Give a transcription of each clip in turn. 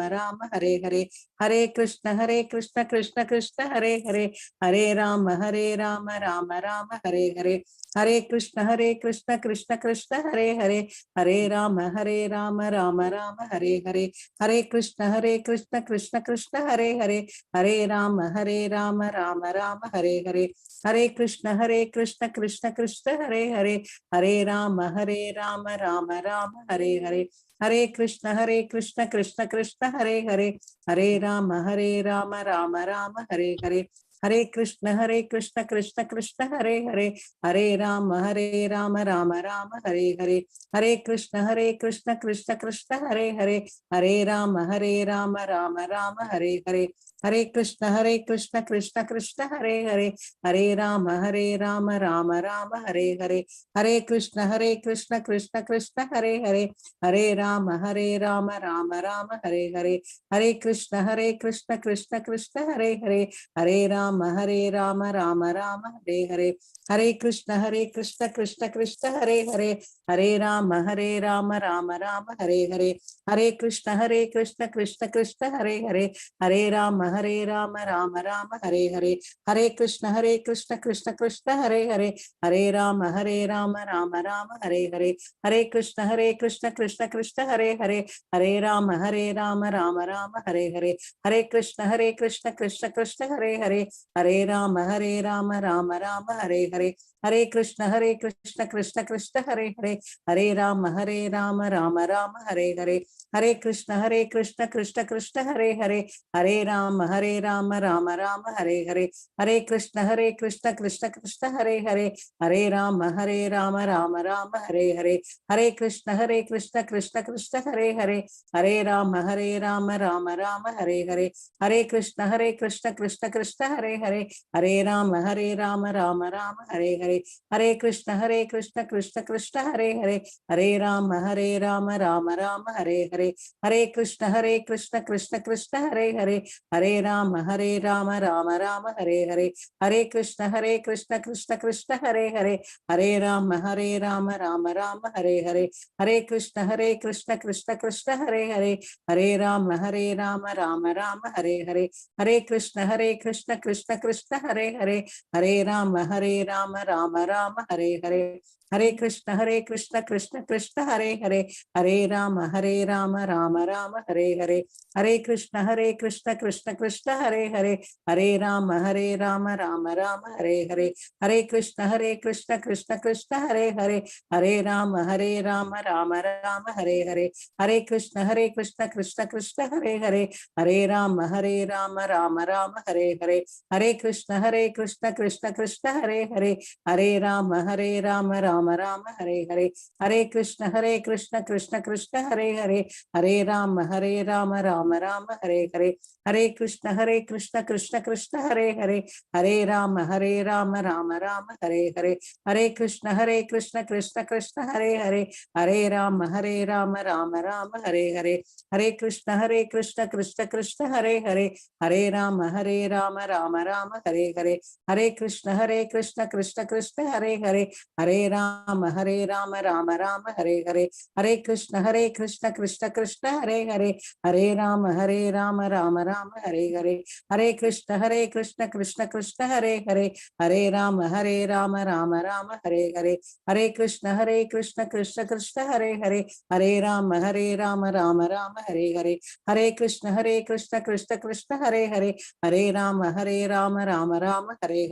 Ram Ram Hare Hare, Hare Krishna Krishna Krishna Hare Hare, Hare Ram Ram Ram Hare Hare, Hare Krishna Krishna Krishna Hare Hare, Hare Ram Ram Ram Hare Hare, Hare Krishna Krishna Krishna Hare Hare, Hare Ram Ram Ram Hare Hare, Hare Krishna Krishna Krishna Hare Hare, Hare Ram Ram Ram Hare Hare, Hare Krishna Krishna Krishna Hare Hare, Hare Ram Ram Ram Hare Hare, Hare Krishna Krishna Krishna Hare Hare, Hare Ram Ram Ram Hare Hare, Hare Krishna Krishna Krishna Hare Hare, Hare Ram Ram Ram Hare Hare, Hare Krishna Krishna Krishna Hare Hare, Hare Ram Ram Ram Hare Hare, Hare Krishna Krishna Krishna Hare Hare, Hare Ram Ram Ram Hare Hare, Hare Krishna Krishna Krishna Hare Hare, Hare Ram Ram Ram Hare Hare, Hare Krishna Krishna Krishna Hare Hare, Hare Ram Ram Ram Hare Hare, Hare Krishna Krishna Krishna Hare Hare, Hare Ram Ram Ram Hare Hare, Hare Krishna Krishna Krishna Hare Hare, Hare Ram Ram Ram Hare Hare, Hare Krishna Krishna Krishna Hare Hare, Hare Ram Ram Ram Hare Hare, Hare Krishna Krishna Krishna Hare Hare, Hare Ram Ram Ram Hare Hare, Hare Krishna Krishna Krishna Hare Hare, Hare Ram Ram Ram Hare Hare, Hare Krishna Krishna Krishna Hare Hare, Hare Ram Ram Ram Hare Hare, Hare Krishna Krishna Krishna Hare Hare, Hare Ram Ram Ram Hare Hare, Hare Krishna Krishna Krishna Hare Hare, Hare Ram Ram Ram Hare Hare, Hare Krishna Krishna Krishna Hare Hare, Hare Ram Ram Ram Hare Hare, Hare Krishna Krishna Krishna Hare Hare, Hare Ram Ram Ram Hare Hare, Hare Krishna Krishna Krishna Hare Hare, Hare Ram Ram Ram Hare Hare, Hare Krishna Krishna Krishna Hare Hare, Hare Ram Ram Ram Hare Hare, Hare Krishna Krishna Krishna Hare Hare, Hare Ram Ram Ram Hare Hare, Hare Krishna Krishna Krishna Hare Hare, Hare Ram Ram Ram Hare Hare, Hare Krishna Krishna Krishna Hare Hare, Hare Ram Ram Ram Hare Hare, Hare Krishna Krishna Krishna Hare Hare, Hare Ram Ram Ram Hare Hare, Hare Krishna Krishna Krishna Hare Hare, Hare Ram Ram Ram Hare Hare, Hare Krishna Krishna Krishna Hare Hare, Hare Ram Ram Ram Hare Hare, Hare Krishna Krishna Krishna Hare Hare, Hare Ram Ram Ram Hare Hare, Hare Krishna Krishna Krishna Hare Hare, Hare Ram Ram Ram Hare Hare, Hare Krishna Krishna Krishna Hare Hare, Hare Ram Ram Ram Hare Hare, Hare Krishna Krishna Krishna Hare Hare, Hare Ram Ram Ram Hare Hare, Hare Krishna Krishna Krishna Hare Hare, Hare Ram Ram Ram Hare Hare, Hare Krishna Krishna Krishna Hare Hare, Hare Ram Ram Ram Hare Hare, Hare Krishna Krishna Krishna Hare Hare, Hare Ram Ram Ram Hare Hare, Hare Krishna Krishna Krishna Hare Hare, Hare Ram Ram Ram Hare Hare, Hare Krishna Krishna Krishna Hare Hare, Hare Ram Ram Ram Hare Hare, Hare Krishna Krishna Krishna Hare Hare, Hare Ram Ram Ram Hare Hare, Hare Krishna Krishna Krishna Hare Hare, Hare Ram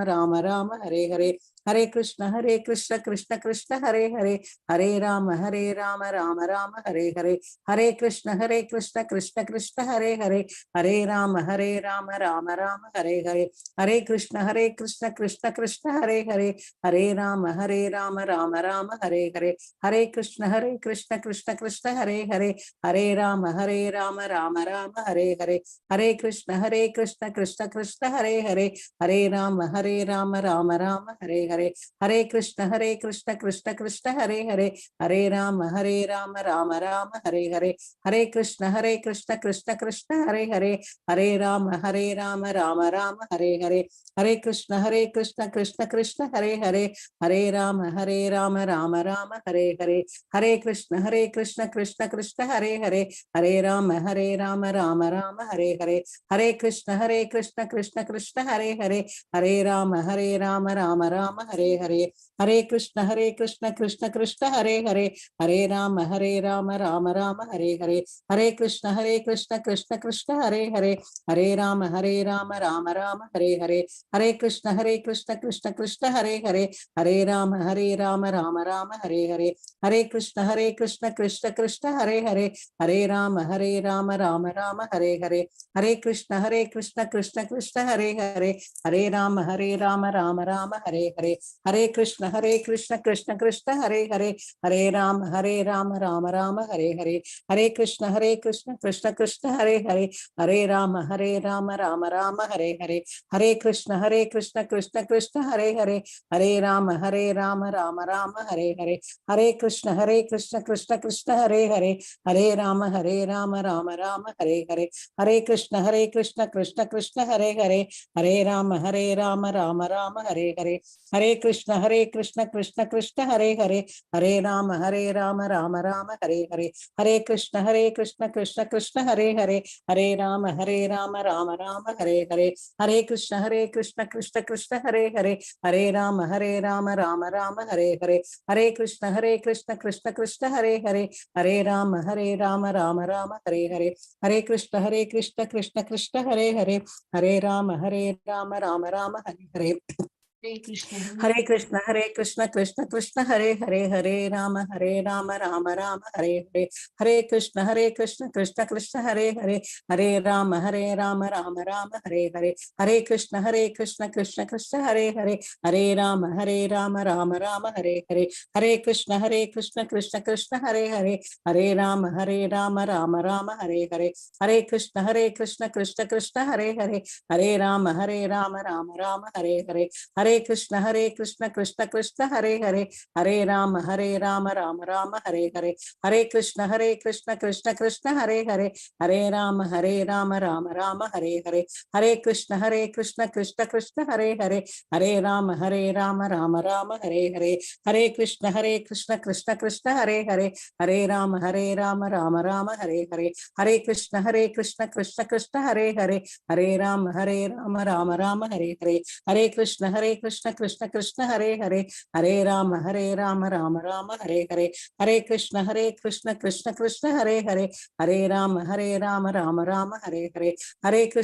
Ram Ram Hare Hare, Hare Krishna Krishna Krishna Hare Hare, Hare Ram Ram Ram Hare Hare, Hare Krishna Krishna Krishna Hare Hare, Hare Ram Ram Ram Hare Hare, Hare Krishna Krishna Krishna Hare Hare, Hare Ram Ram Ram Hare Hare, Hare Krishna Krishna Krishna Hare Hare, Hare Ram Ram Ram Hare Hare, Hare Krishna Krishna Krishna Hare Hare, Hare Ram Ram Ram Hare Hare Hare Krishna Krishna Krishna Hare Hare Hare Ram Ram Ram Hare Hare Hare Krishna Krishna Krishna Hare Hare Hare Ram Ram Ram Hare Hare Hare Krishna Krishna Krishna Hare Hare Hare Ram Ram Ram Hare Hare Hare Krishna Krishna Krishna Hare Hare Hare Ram Ram Ram Hare Hare Hare Krishna Krishna Krishna Hare Hare Hare Ram Ram Ram Hare Hare Hare Krishna Krishna Krishna Hare Hare Hare Ram Ram Ram Hare Hare Hare Krishna Krishna Krishna Hare Hare Hare Ram Ram Ram Hare Hare Hare Krishna Krishna Krishna Hare Hare Hare Ram Ram Ram Hare Hare Hare Krishna Krishna Krishna Hare Hare Hare Ram Ram Ram Hare Hare Hare Krishna Krishna Krishna Hare Hare Hare Ram Ram Ram Hare Hare Hare Krishna Krishna Krishna Hare Hare Hare Ram Ram Ram Hare Hare Hare Krishna Krishna Krishna Hare Hare Hare Ram Ram Ram Hare Hare Hare Krishna Krishna Krishna Hare Hare Hare Ram Ram Ram Hare Hare Hare Krishna Krishna Krishna Hare Hare Hare Ram Ram Ram Hare Hare Hare Krishna Krishna Krishna Hare Hare Hare Ram Ram Ram Hare Hare Hare Krishna Krishna Krishna Hare Hare Hare Ram Ram Ram Hare Hare Hare Krishna Krishna Krishna Hare Hare Hare Ram Ram Ram Hare Hare Hare Krishna Krishna Krishna Hare Hare Hare Ram Ram Ram Hare Hare Hare Krishna Krishna Krishna Hare Hare Hare Ram Ram Ram Hare Hare Hare Krishna Krishna Krishna Hare Hare Hare Ram Ram Ram Hare Hare Hare Krishna Krishna Krishna Hare Hare Hare Ram Ram Ram Hare Hare Hare Krishna Krishna Krishna Hare Hare Hare Ram Ram Ram Hare Hare Hare Krishna Krishna Krishna Hare Hare Hare Ram Ram Ram Hare Hare Hare Krishna Krishna Krishna Hare Hare Hare Ram Ram Ram Hare Hare Hare Krishna Krishna Krishna Hare Hare Hare Ram Ram Ram Hare Hare Hare Krishna Krishna Krishna Hare Hare Hare Ram Ram Ram Hare Hare Hare Krishna Krishna Krishna Hare Hare Hare Ram Ram Ram Hare Hare Hare Krishna Krishna Krishna Hare Hare Hare Ram Ram Ram Hare Hare Hare Krishna Krishna Krishna Hare Hare Hare Ram Ram Ram Hare Hare Hare Krishna Krishna Krishna Hare Hare Hare Ram Ram Ram Hare Hare Hare Krishna Krishna Krishna Hare Hare Hare Ram Ram Ram Hare Hare Hare Krishna Krishna Krishna Hare Hare Hare Ram Ram Ram Hare Hare Hare Krishna Krishna Krishna Hare Hare Hare Ram Ram Ram Hare Hare Hare Krishna Krishna Krishna Hare Hare Hare Ram Ram Ram Hare Hare Hare Krishna Krishna Krishna Hare Hare Hare Ram Ram Ram Hare Hare Hare Krishna Krishna Krishna Hare Hare Hare Ram Ram Ram Hare Hare Hare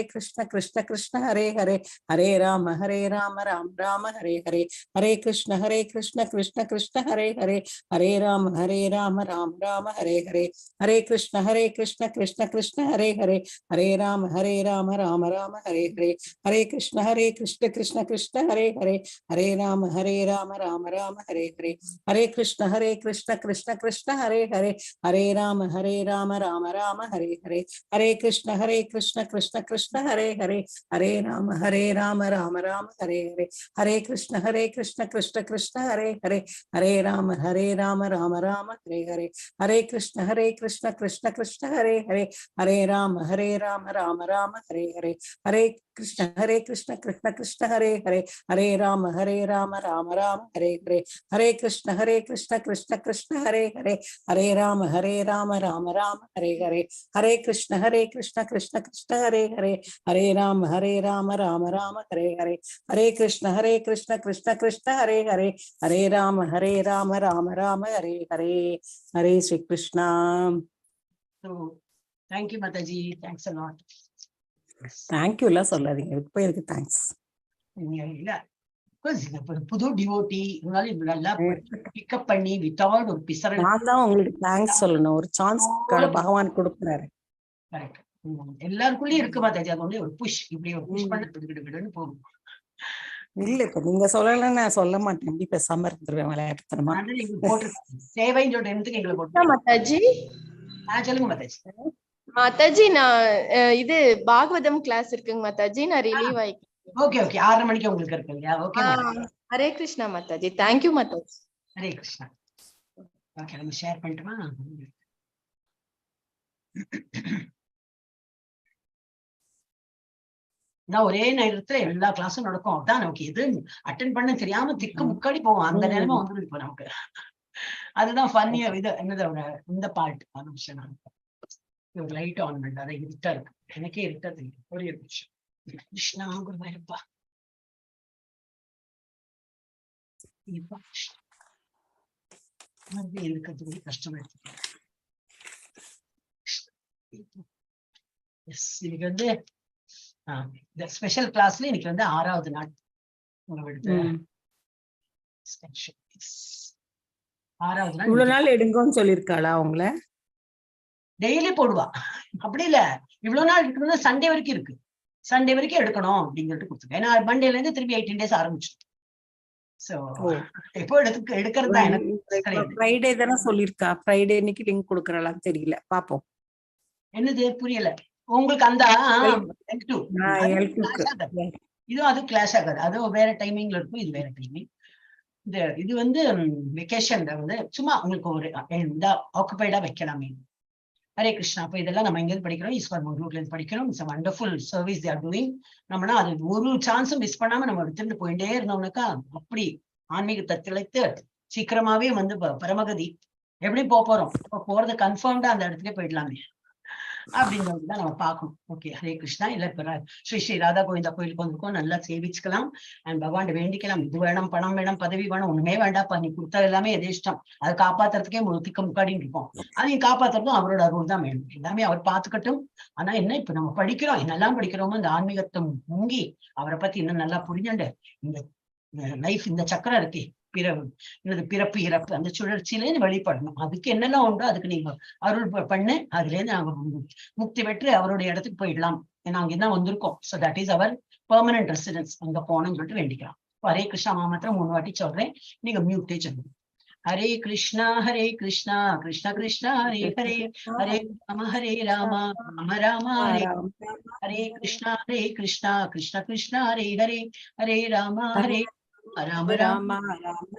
Krishna Krishna Krishna Hare Hare Hare Ram Ram Ram Hare Hare Hare Krishna Krishna Krishna Hare Hare Hare Ram Ram Ram Hare Hare Hare Krishna Krishna Krishna Hare Hare Hare Ram Ram Ram Hare Hare Hare Krishna Krishna Krishna Hare Hare Hare Ram Ram Ram Hare Hare Hare Krishna Krishna Krishna Hare Hare Hare Ram Ram Ram Hare Hare Hare Krishna Krishna Krishna Hare Hare Hare Ram Ram Ram Hare Hare Hare Krishna Krishna Krishna Hare Hare Hare Ram Ram Ram Hare Hare Hare Krishna Krishna Krishna Hare Hare Hare Ram Ram Ram Hare Hare Hare Shri Krishna. Thank you, Mataji. Thanks a lot. Thank you எல்லாம் சொல்லாதீங்க, இப்போ இருக்கு thanks. புது devotee நல்லா pickup பண்ணி without ஒரு பிசரல். நான் தான் உங்களுக்கு தேங்க்ஸ் சொல்லணும், ஒரு சான்ஸ் பகவான் கொடுக்குறாரு. கரெக்ட். எல்லாருக்குள்ளயும் இருக்கு மாதாஜி, அது ஒண்ணே ஒரு புஷ், இப்படி ஒரு புஷ் பண்ண விடுன்னு போகும். இல்ல இப்ப நீங்க சொல்லலன்னா நான் சொல்ல மாட்டேன், எப்படி பேசாம இருந்துருவேன் விளையாட்டுத்தனமா. சேவைன்னு சொல்ற இடத்துக்கு எங்களை போட்டு மாதாஜி. சொல்லுங்க மாதாஜி. மாதாஜி நான் இது பாகவதம் கிளாஸ் இருக்குங்க மாதாஜி, நான் ரிலீவ் ஆயிக்கிறேன். ஓகே ஓகே 6:30 மணிக்கு உங்களுக்கு இருக்கு இல்லையா? Okay Hare Krishna Mataji. Thank you Mataji. Hare Krishna. Okay நம்ம ஷேர் பண்ணிட்டுமா? நான் ஒரே நேரத்துல எல்லா கிளாஸும் நடக்கும். அதான் நமக்கு எது அட்டென்ட் பண்ண தெரியாம திக்கு முக்காடி போவோம். அந்த நிலைமை வந்துடும் இப்ப நமக்கு. அதுதான் ஃபன்னியா இது என்னதோட இந்த பார்ட் நிமிஷம் லைட் ஆன் பண்ண அதை இருட்டா இருக்கு. எனக்கே இருட்டா தெரியும். ஒரே நிமிஷம். கிருஷ்ணா குருவாயிருப்பா. இருக்கிறது கஷ்டமா இருக்கு. இன்னைக்கு வந்து இந்த ஸ்பெஷல் கிளாஸ்ல இன்னைக்கு வந்து 6வது நாள். இவ்வளவு நாள் எடுங்கன்னு சொல்லிருக்காளா அவங்கள? டெய்லி போடுவா. அப்படி இல்ல, இவ்வளவு நாள் இருக்கிறது சண்டே வரைக்கும் இருக்கு. சண்டே வரைக்கும் எடுக்கணும் அப்படின்னு சொல்லிட்டு கொடுத்துருக்கேன். ஏன்னா மண்டேல இருந்து திருப்பி 18 days ஆரம்பிச்சு. சோ எப்போ எடுக்கிறதா எனக்கு ஃப்ரைடே தானே சொல்லிருக்கா. ஃப்ரைடே இன்னைக்கு லிங்க் கொடுக்கறலாம் தெரியல, பாப்போம். என்னது புரியல உங்களுக்கு? அந்த இதுவும் அது கிளாஸ் ஆகாது. அதுவும் வேற டைமிங்ல இருக்கும், இது வேற டைமிங். இது வந்து வெக்கேஷன்ல வந்து சும்மா உங்களுக்கு ஒரு இந்த ஆக்குபைடா வைக்கலாமே. ஹரே கிருஷ்ணா. அப்ப இதெல்லாம் நம்ம எங்க படிக்கிறோம்? ஈஸ்வர் ரூட்ல இருந்து படிக்கிறோம். It's wonderful service they are doing. நம்மனா அது ஒரு சான்ஸும் மிஸ் பண்ணாம நம்ம எடுத்துட்டு போயிட்டே இருந்தோம்னாக்கா அப்படி ஆன்மீகத்தை திளைத்து சீக்கிரமாவே வந்து பரமகதி எப்படி போறோம். போறது கன்ஃபார்ம்டா அந்த இடத்துக்கே போயிடலாமே அப்படின்றதுதான் நம்ம பார்க்கணும். ஓகே ஹரே கிருஷ்ணா. இல்ல இப்ப ஸ்ரீ ராதா கோவிந்தா கோயிலுக்கு வந்திருக்கோம். நல்லா சேவிச்சுக்கலாம் அண்ட் பகவான் வேண்டிக்கலாம். இது வேணும், பணம் வேணும், பதவி வேணும், ஒண்ணுமே வேண்டாப்பா. நீ கொடுத்தா எல்லாமே எதே இஷ்டம். அதை காப்பாத்துறதுக்கே திக்க முக்காடின்னு இருக்கும். அதையும் காப்பாத்துறதும் அவரோட அருள் தான் வேணும். எல்லாமே அவர் பார்த்துக்கட்டும். ஆனா என்ன, இப்ப நம்ம படிக்கிறோம், என்னெல்லாம் படிக்கிறோமோ இந்த ஆன்மீகத்தை முங்கி அவரை பத்தி இன்னும் நல்லா புரிஞ்சுண்டு இந்த லைஃப் இந்த சக்கரம் இருக்கே பிறப்பு இறப்பு அந்த சுழற்சியிலேருந்து வெளிப்படணும். அதுக்கு என்னெல்லாம் உண்டோ அதுக்கு நீங்க அருள் பண்ணு. அதுல இருந்து நாங்க முக்தி பெற்று அவருடைய இடத்துக்கு போயிடலாம். நாங்க என்ன வந்திருக்கோம். So that is our permanent residence. அங்க போகணும்னு சொல்லிட்டு வேண்டிக்கலாம். ஹரே கிருஷ்ணா மாத்திரம் 3 வாட்டி சொல்றேன். நீங்க மியூட்டே சொல்லுங்க. ஹரே கிருஷ்ணா கிருஷ்ணா கிருஷ்ணா ஹரே ஹரே, ஹரே ராம ராம ராம ஹரே ஹரே, கிருஷ்ணா கிருஷ்ணா கிருஷ்ணா ஹரே ஹரே, ஹரே ராம ராம ராம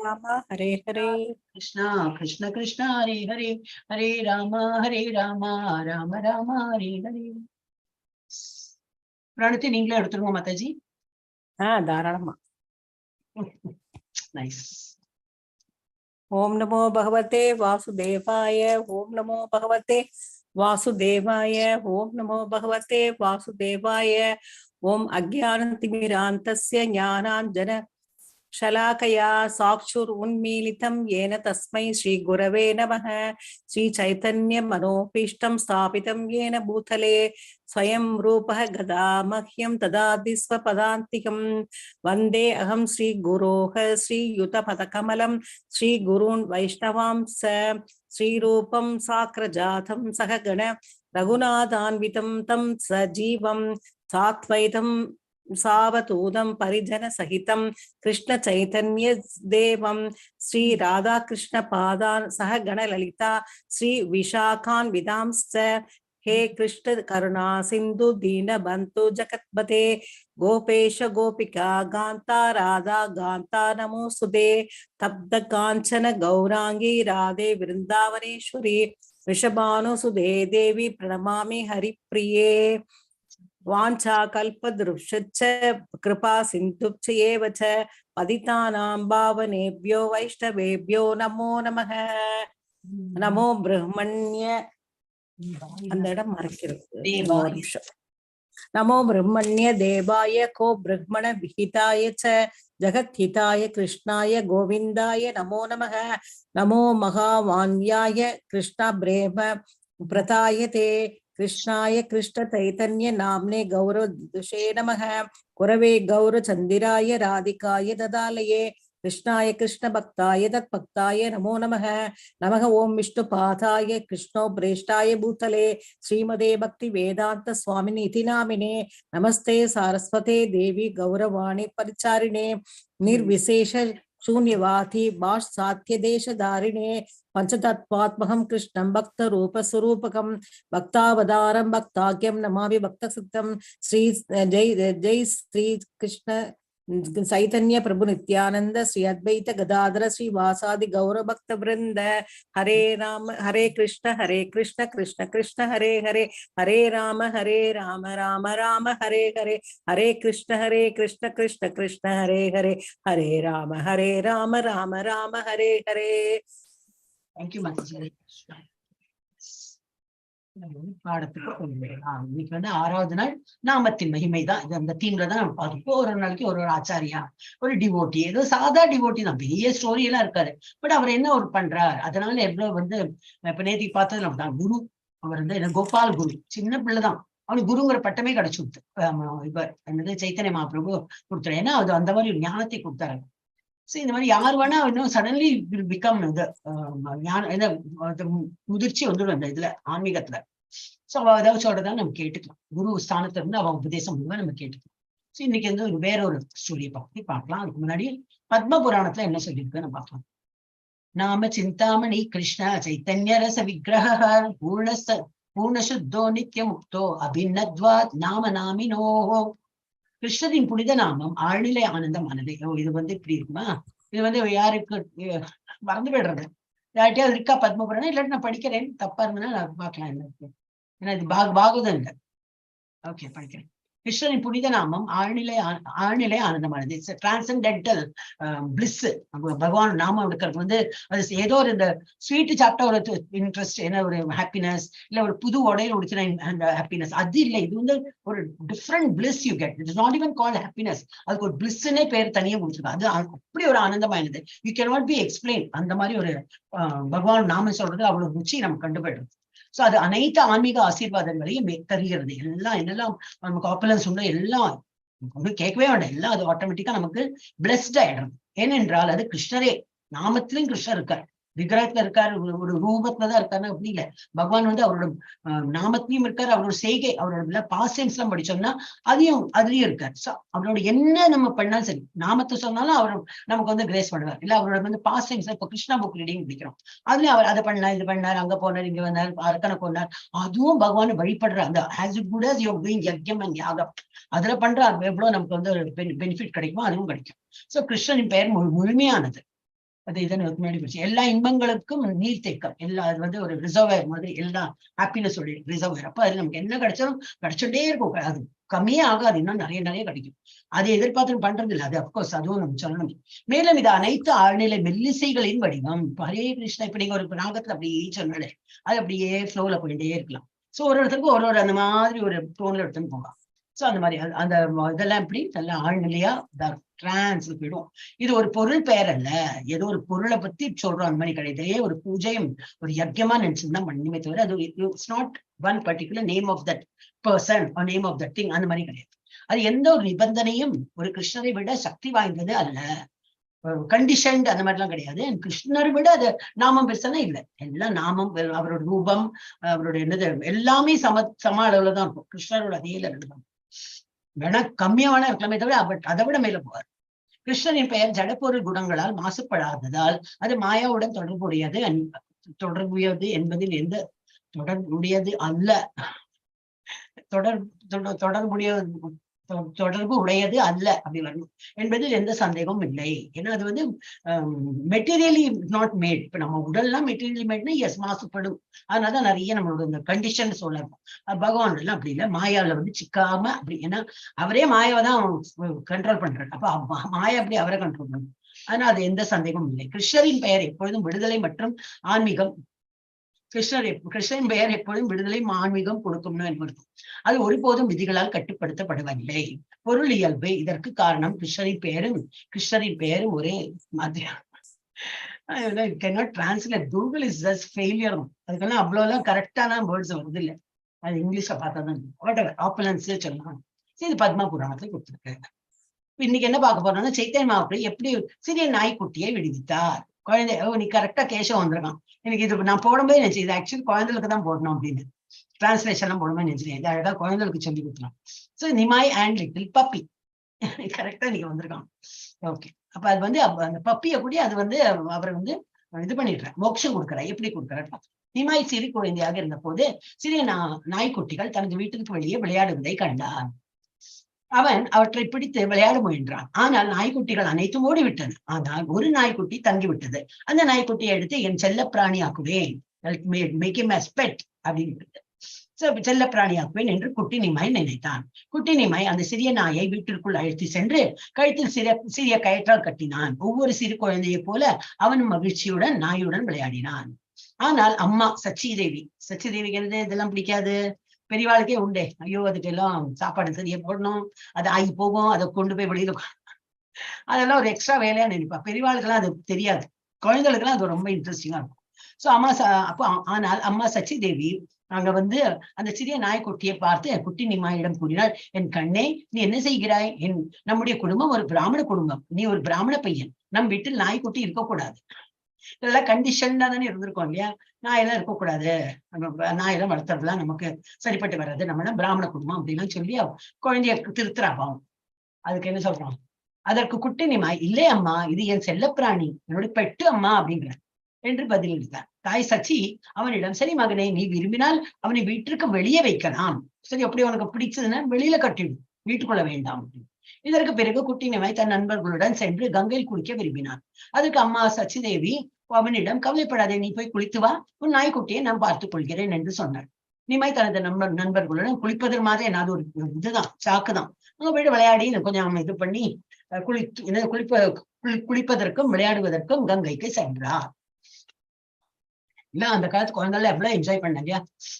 ராம ஹரே ஹரே, கிருஷ்ணா கிருஷ்ணா ஹரே ஹரே, ஹரே ராம ராம ராம ஹரே ஹரே. பிராணத்தை நீங்களே எடுத்துருங்க மாதாஜி. தாராளமா. நைஸ். ஓம் நமோ பகவதே வாசுதேவாய. ஓம் நமோ பகவதே வாசுதேவாய. ஓம் நமோ பகவதே வாசுதேவாய. ஓம் அஜ்ஞானதிமிராந்தஸ்ய ஞானாஞ்சன शलाकया साक्षुरुन्मीलितं येन तस्मै श्रीगुरवे नमः। श्रीचैतन्यमनोभीष्टं स्थापितं येन भूतले स्वयं रूपः गदा मह्यं ददाति स्वपदान्तिकं। वन्दे अहं श्रीगुरोः श्रीयुतपदकमलं श्रीगुरून् वैष्णवांस श्रीरूपं साग्रजातं सहगण रघुनाथान्वितं तं सजीवं साद्वैतं सावधूतं परिजन सहितं कृष्ण चैतन्य देवं श्री राधा कृष्ण पादान सह गण ललिता श्री विशाखान विदांश्च। हे कृष्ण करुणा सिंधु दीन बंधु जगत्पते गोपेश गोपिका गांता राधा गांता नमोस्तुते। तप्त कांचन गौरांगी राधे वृंदावनेश्वरी वृषभानुसुते देवी प्रणमामि हरिप्रिये। वाञ्छा कल्पद्रुश्च कृपा सिन्धुश्च एव च पतितानां पावनेभ्यो वैष्णवेभ्यो नमो नमः। नमो ब्रह्मण्य அந்த இடம் மறைக்கிறது. नमो ब्रह्मण्य देवाय को ब्रह्मण विहिताय च जगद्हिताय कृष्णाय गोविन्दाय नमो नमः। नमो महावान्याय कृष्ण ब्रह्म प्रतायते कृष्णाय कृष्ण चैतन्य नाम्ने गौरदुषे नमः। कुरवे गौरचंदिराय राधिकाय ददालये कृष्णाय कृष्ण भक्ताय तत्भक्ताय नमो नमः। नमः ओम विष्णुपादाय कृष्णोपदेष्टाय भूतले श्रीमदे भक्ति वेदांत स्वामिनि इति नामिने। नमस्ते सारस्वते देवी गौरवाणी परिचारिणे निर्विशेष शून्यवादी भाष साध्य देश धारिणे पंचतत्वात्मकं कृष्णं भक्त रूप स्वरूपकं भक्तावतारं भक्ताख्यं नमामि भक्तसुतं श्री जय जय श्री कृष्ण चैतन्य प्रभु नित्यानंद श्री अद्वैत गदाधर श्री वासादि गौर भक्त वृंद हरे राम हरे कृष्ण कृष्ण कृष्ण हरे हरे हरे राम राम राम हरे हरे हरे कृष्ण कृष्ण कृष्ण हरे हरे हरे राम राम राम हरे हरे. தேங்க்யூ மாதாஜி. பாடத்துக்கு இன்னைக்கு வந்து 6வது நாள் நாமத்தின் மகிமை தான். இது அந்த தீம்ல தான் நம்ம பார்ப்போம். ஒரு நாளைக்கு ஒரு ஆச்சாரியா, ஒரு டிவோட்டி, ஏதோ சாதா டிவோட்டி தான், பெரிய ஸ்டோரி எல்லாம் இருக்காரு. பட் அவர் என்ன ஒரு பண்றார், அதனால எவ்வளவு வந்து இப்ப நேத்தி பார்த்ததுல தான் குரு. அவர் வந்து என்ன கோபால் குரு, சின்ன பிள்ளைதான், அவனுக்கு குருங்கிற பட்டமே கிடைச்சு கொடுத்து இப்ப என்னது சைத்தன்ய மகாபிரபு கொடுத்தாரு. ஏன்னா அது அந்த மாதிரி ஒரு ஞானத்தை கொடுத்தாரு. சோ இந்த மாதிரி யார் வேணா இன்னும் சடன்லி பிகம் இது முதிர்ச்சி வந்துடும் அந்த இதுல ஆன்மீகத்துல. சோ அவ ஏதாவது சொல்றதால நம்ம கேட்டுக்கலாம். குரு ஸ்தானத்துல இருந்து அவன் உபதேசம் நம்ம கேட்டுக்கலாம். சோ இன்னைக்கு வந்து ஒரு வேற ஒரு ஸ்டோரியை பத்தி பார்க்கலாம். அதுக்கு முன்னாடி பத்ம புராணத்துல என்ன சொல்லியிருக்கு நம்ம பார்க்கலாம். நாம சிந்தாமணி கிருஷ்ண சைத்தன்ய ரச விக்கிரக பூர்ணசுத்தோ நித்திய முக்தோ அபிநத்வாத் நாம நாமினோ. கிருஷ்ணரின் புனித நாமம் ஆழ்நிலை ஆனந்தமானது. இது வந்து இப்படி இருக்குமா, இது வந்து யாருக்கு மறந்து போயிடுறது, யார்கிட்டயாவது இருக்கா பத்மபுராணம்? இல்லாட்டி நான் படிக்கிறேன், தப்பா இருந்ததுன்னா நான் பார்க்கலாம் என்ன இருக்கு. ஏன்னா இது பாகவதம் இல்லை. ஓகே, படிக்கிறேன். கிருஷ்ணரின் புனித நாமம் ஆழ்நிலை ஆனந்தமானது. It's transcendental bliss. பகவான் நாமம் எடுக்கிறது வந்து அது ஏதோ ஒரு இந்த ஸ்வீட் சாப்பிட்டா ஒரு இன்ட்ரெஸ்ட், என்ன ஒரு ஹாப்பினஸ், இல்ல ஒரு புது உடையில உடுத்தின அந்த ஹாப்பினஸ், அது இல்லை. இது வந்து ஒரு different bliss you get. It is not even called happiness. அதுக்கு ஒரு பிளிஸ்னே பேர் தனியாக கொடுத்துருக்கோம். அது அப்படி ஒரு ஆனந்தமானது. You can not be explain. அந்த மாதிரி ஒரு பகவான் நாமம் சொல்றது அவ்வளவு ருச்சி நம்ம கண்டுபிடுறது. சோ அது அனைத்து ஆன்மீக ஆசீர்வாதங்களையும் தருகிறது. எல்லாம் என்னெல்லாம் நமக்கு ஆப்பலன்ஸ் உண்டோ எல்லாம் ஒன்றும் கேட்கவே வேண்டாம், எல்லாம் அது ஆட்டோமேட்டிக்கா நமக்கு பிளஸ்ட் ஆயிடும். ஏனென்றால் அது கிருஷ்ணரே, நாமத்திலும் கிருஷ்ணர் இருக்கார், விக்கிரகத்துல இருக்காரு, ஒரு ரூபத்துலதான் இருக்காருன்னா அப்படி இல்லை. பகவான் வந்து அவரோட நாமத்திலையும் இருக்காரு, அவரோட செய்கை, அவரோட பாசியன்ஸ் எல்லாம் படிச்சோம்னா அதுலயும் இருக்காரு. சோ அவரோட என்ன நம்ம பண்ணாலும் சரி, நாமத்தை சொன்னாலும் அவர் நமக்கு வந்து கிரேஸ் பண்ணுவார். இல்ல அவரோட வந்து பாசியன்ஸ், இப்ப கிருஷ்ணா புக் ரீடிங் பிடிக்கிறோம், அதுலயும் அவர் அதை பண்ணார், இது பண்ணார், அங்க போனார், இங்க வந்தார், அரக்கனை கொண்டார், அதுவும் பகவானை வழிபடுற அந்த as good as you're doing யஜ்யம் அண்ட் யாகம், அதுல பண்ற எவ்வளவு நமக்கு வந்து பெனிஃபிட் கிடைக்குமோ அதுவும் கிடைக்கும். சோ கிருஷ்ணனின் பெயர் முழுமையானது. அது இதன் முன்னாடி போச்சு. எல்லா இன்பங்களுக்கும் நீர் தேக்கம், எல்லா அது வந்து ஒரு ரிசர்வர் மாதிரி, எல்லாம் ஹாப்பினஸ் சொல்லி ரிசர்வர். அப்ப அது நமக்கு என்ன கிடைச்சாலும் கிடைச்சுட்டே இருக்கும், அது கம்மியே ஆகாது, இன்னும் நிறைய கிடைக்கும். அதை எதிர்பார்த்து பண்றது இல்லை. அது அப்கோர்ஸ் அதுவும் நம்ம சொல்லணும். மேலும் இது அனைத்து ஆழ்நிலை மெல்லிசைகளின் வடிவம். ஹரே கிருஷ்ணா இப்ப நீங்க ஒரு ராகத்துல அப்படியே சொன்னாலே அது அப்படியே ஃப்ளோல போயிட்டே இருக்கலாம். சோ ஒரு இடத்துக்கு ஒரு அந்த மாதிரி ஒரு டோன்ல எடுத்துன்னு போகலாம். சோ அந்த மாதிரி அந்த இதெல்லாம் எப்படி நல்ல ஆழ்நிலையா டிரான்ஸ்ல போயிடும். இது ஒரு பொருள் பெயர் அல்ல, ஏதோ ஒரு பொருளை பத்தி சொல்றோம் அந்த மாதிரி கிடையாது. ஒரு பூஜையும் ஒரு யஜ்யமா நினைச்சுதான் பண்ணிமே தவிர அது it's not one particular name of that person or name of that thing, அந்த மாதிரி கிடையாது. அது எந்த ஒரு நிபந்தனையும் ஒரு கிருஷ்ணரை விட சக்தி வாய்ந்தது அல்ல, கண்டிஷன்ட் அந்த மாதிரிலாம் கிடையாது. கிருஷ்ணரை விட அது நாமம் பெருசானா இல்லை, எல்லாம் நாமம், அவரோட ரூபம், அவரோட என்னது எல்லாமே சம அளவுலதான் இருக்கும். கிருஷ்ணரோட அதே லெவல் தான், வேணா கம்மியா வேணா இருக்கலாமே தவிர அதை விட மேல போவார். கிருஷ்ணனின் பெயர் ஜடப்பொருள் குணங்களால் மாசுபடாததால் அது மாயாவுடன் தொடர்புடையது என்பதில் எந்த தொடர்புடையது அல்ல, தொடர்பு உடையது அல்ல அப்படி வரணும் என்பதில் எந்த சந்தேகமும் இல்லை. ஏன்னா அது வந்து மெட்டீரியலி நாட் மேட். இப்ப நம்ம உடல்லாம் மெட்டீரியலி மேட்னா எஸ் மாசுபடும். அதனாலதான் நிறைய நம்மளோட இந்த கண்டிஷன் சொல்லலாம். பகவான் எல்லாம் அப்படி இல்லை, மாயால வந்து சிக்காம அப்படி, ஏன்னா அவரே மாயாவை தான் கண்ட்ரோல் பண்றாரு. அப்ப மாயா அப்படி அவரை கண்ட்ரோல் பண்ணும். ஆனா அது எந்த சந்தேகமும் இல்லை. கிருஷ்ணரின் பெயர் எப்பொழுதும் விடுதலை மற்றும் ஆன்மீகம், கிருஷ்ணன் பெயர் எப்பொழுதும் விடுதலை ஆன்மீகம் கொடுக்கும்னு என்பது. அது ஒருபோதும் விதிகளால் கட்டுப்படுத்தப்படவில்லை. பொருள் இயல்பு இதற்கு காரணம். கிருஷ்ணரின் பெயரும் ஒரே மாதிரியா translate. Google is just failure. அதுக்கெல்லாம் அவ்வளவுதான் கரெக்டான வேர்ட்ஸ் வருது இல்லை, அது இங்கிலீஷ்ல பார்த்தாதான் வாட் ஆப்பலன்ஸ் சொல்லலாம். இது பத்மா புராணத்தை கொடுத்துருக்காங்க. இன்னைக்கு என்ன பார்க்க போறோம்னா சைத்தன்ய மகாபிரபு எப்படி சிறிய நாய்க்குட்டியை விடுவித்தார். குழந்தை நீ கரெக்டா கேசவம் வந்திருக்கான். எனக்கு இது நான் போடும்போது நினைச்சு இது ஆக்சுவலி குழந்தைகளுக்கு தான் போடணும் அப்படின்னு டிரான்ஸ்லேஷன் எல்லாம் போடும்போது நினைச்சிருக்கேன். இது அழகா குழந்தைகளுக்கு சொல்லி கொடுத்துருவோம். So Nimai and little puppy கரெக்டா நீங்க வந்திருக்கான். ஓகே, அப்ப அது வந்து அந்த பப்பிய கூட அது வந்து அவர் வந்து இது பண்ணிடுறார், மோட்சம் கொடுக்கிறார். எப்படி கொடுக்கிறார்? நிமாய் சிறு குழந்தையாக இருந்த போது சிறிய நாய்க்குட்டிகள் தனது வீட்டுக்கு வெளியே விளையாடுவதை கண்டார். அவன் அவற்றை பிடித்து விளையாட முயன்றான். ஆனால் நாய்க்குட்டிகள் அனைத்தும் ஓடிவிட்டன. ஆனால் ஒரு நாய்க்குட்டி தங்கிவிட்டது. அந்த நாய்க்குட்டியை எடுத்து என் செல்ல பிராணி ஆக்குவேன், அப்படின்னு செல்ல பிராணியாக்குவேன் என்று குட்டி நிமாய் நினைத்தான். குட்டி நிமாய் அந்த சிறிய நாயை வீட்டிற்குள் அழைத்து சென்று கழுத்தில் சிறிய கயிற்றால் கட்டினான். ஒவ்வொரு சிறு குழந்தையை போல அவனும் மகிழ்ச்சியுடன் நாயுடன் விளையாடினான். ஆனால் அம்மா சச்சிதேவிக்கு இதெல்லாம் பிடிக்காது. பெரியவாளுக்கே உண்டே, ஐயோ அதுக்கு எல்லாம் சாப்பாடு சரியா போடணும், அது ஆகி போகும், அதை கொண்டு போய் வெளியில அதெல்லாம் ஒரு எக்ஸ்ட்ரா வேலையா நினைப்பா. பெரியவாளுக்கெல்லாம் அது தெரியாது, குழந்தைகளுக்கெல்லாம் அது ரொம்ப இன்ட்ரெஸ்டிங்கா இருக்கும். சோ அம்மா அப்போ ஆனால் அம்மா சச்சிதேவி அங்க வந்து அந்த சிறிய நாய்க்குட்டியை பார்த்து குட்டி நிமாயிடம் கூறினாள், என் கண்ணே, நீ என்ன செய்கிறாய்? நம்முடைய குடும்பம் ஒரு பிராமண குடும்பம், நீ ஒரு பிராமண பையன், நம் வீட்டில் நாய்க்குட்டி இருக்கக்கூடாது. இதெல்லாம் கண்டிஷன்டா தானே இருந்திருக்கோம் இல்லையா? நாயெல்லாம் இருக்கக்கூடாது, நாயெல்லாம் வளர்த்துறதுலாம் நமக்கு சரிப்பட்டு வராது, நம்ம பிராமண குடும்பம் அப்படின்லாம் சொல்லி குழந்தைய திருத்துறாப்பாவும். அதுக்கு என்ன சொல்றோம்? அதற்கு குட்டி நிமாய், இல்லை அம்மா, இது என் செல்லப்பிராணி, என்னுடைய பெட்டு அம்மா அப்படிங்கிற என்று பதிலளித்தார். தாய் சச்சி அவனிடம், சரி மகனே, நீ விரும்பினால் அவனை வீட்டிற்கு வெளியே வைக்கலாம், சரி அப்படி உனக்கு பிடிச்சதுன்னா வெளியில கட்டிடும், வீட்டுக்குள்ள வேண்டாம். இதற்கு பிறகு குட்டி நிமாய் தன் நண்பர்களுடன் சென்று கங்கையில் குளிக்க விரும்பினான். அதுக்கு அம்மா சச்சிதேவி அவனிடம், கவலைப்படாதே, நீ போய் குளித்து வா, உன் நாய்க்குட்டியை நான் பார்த்துக் கொள்கிறேன் என்று சொன்னாள். நிமாய் தனது நண்பர்களுடன் குளிப்பதற்கு மாதிரி ஏதாவது ஒரு இதுதான், சாக்குதான், அங்க போயிட்டு விளையாடி கொஞ்சம் இது பண்ணி குளிப்பதற்கும் விளையாடுவதற்கும் கங்கைக்கு சென்றார். இல்ல அந்த காலத்து குழந்தைல எவ்வளவு என்ஜாய் பண்ணாங்க.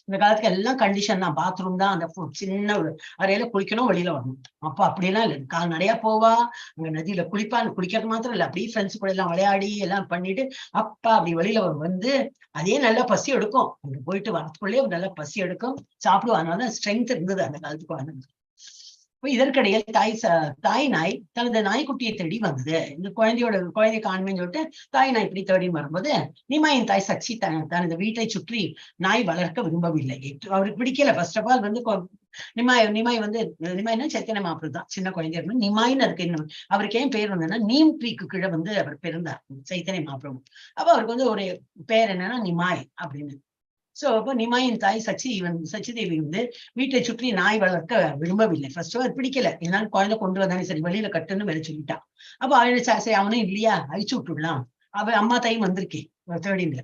இந்த காலத்துக்கு எல்லாம் கண்டிஷன் தான், பாத்ரூம் தான், அந்த சின்ன ஒரு அறையில குளிக்கணும், வெளியில வரணும். அப்ப அப்படியெல்லாம் இல்லை, கால்நடையா போவா, அங்க நதியில குளிக்கிறது மாத்திரம் இல்ல, அப்படியே ஃப்ரெண்ட்ஸ் கூட எல்லாம் விளையாடி எல்லாம் பண்ணிட்டு அப்பா அப்படி வெளியில வந்து அதே நல்லா பசி எடுக்கும், அங்க போயிட்டு வரத்துக்குள்ளேயே நல்லா பசி எடுக்கும், சாப்பிடுவா. அதனால ஸ்ட்ரென்த் இருந்தது அந்த காலத்துக்கு குழந்தைங்க. இதற்கிடையில் தாய் நாய் தனது நாய்க்குட்டியை தேடி வந்தது. இந்த குழந்தை காணுமேன்னு சொல்லிட்டு தாய் நாய் இப்படி தேடி வரும்போது நிமாயின் தாய் சச்சி தனது வீட்டை சுற்றி நாய் வளர்க்க விரும்பவில்லை. அவருக்கு பிடிக்கல. ஃபர்ஸ்ட் ஆஃப் ஆல் வந்து நிமாய்னா சைத்தன்ய மாப்பிள்ளை தான் சின்ன குழந்தையா இருக்கும். நிமாயின்னு அதுக்கு என்ன அவருக்கு ஏன் பேர் வந்ததுன்னா, நீம் ட்ரீக்கு கீழே வந்து அவர் பிறந்தார் சைத்தன்ய மாப்பிள்ளை. அப்ப அவருக்கு வந்து ஒரு பேர் என்னன்னா நிமாய் அப்படின்னு. சோ அப்போ நிமாயின் தாய் சச்சிதேவி வந்து வீட்டை சுற்றி நாய் வளர்க்க விரும்பவில்லை. ஃபர்ஸ்ட் அது பிடிக்கல, என்னாலும் குழந்தை கொண்டு வந்தானே சரி வெளியில கட்டுன்னு வேலை சொல்லிட்டான். அப்ப அவளை சரி அவனும் இல்லையா அழிச்சு விட்டுடலாம், அவள் அம்மா தாயும் வந்திருக்கேன் தேடிங்க,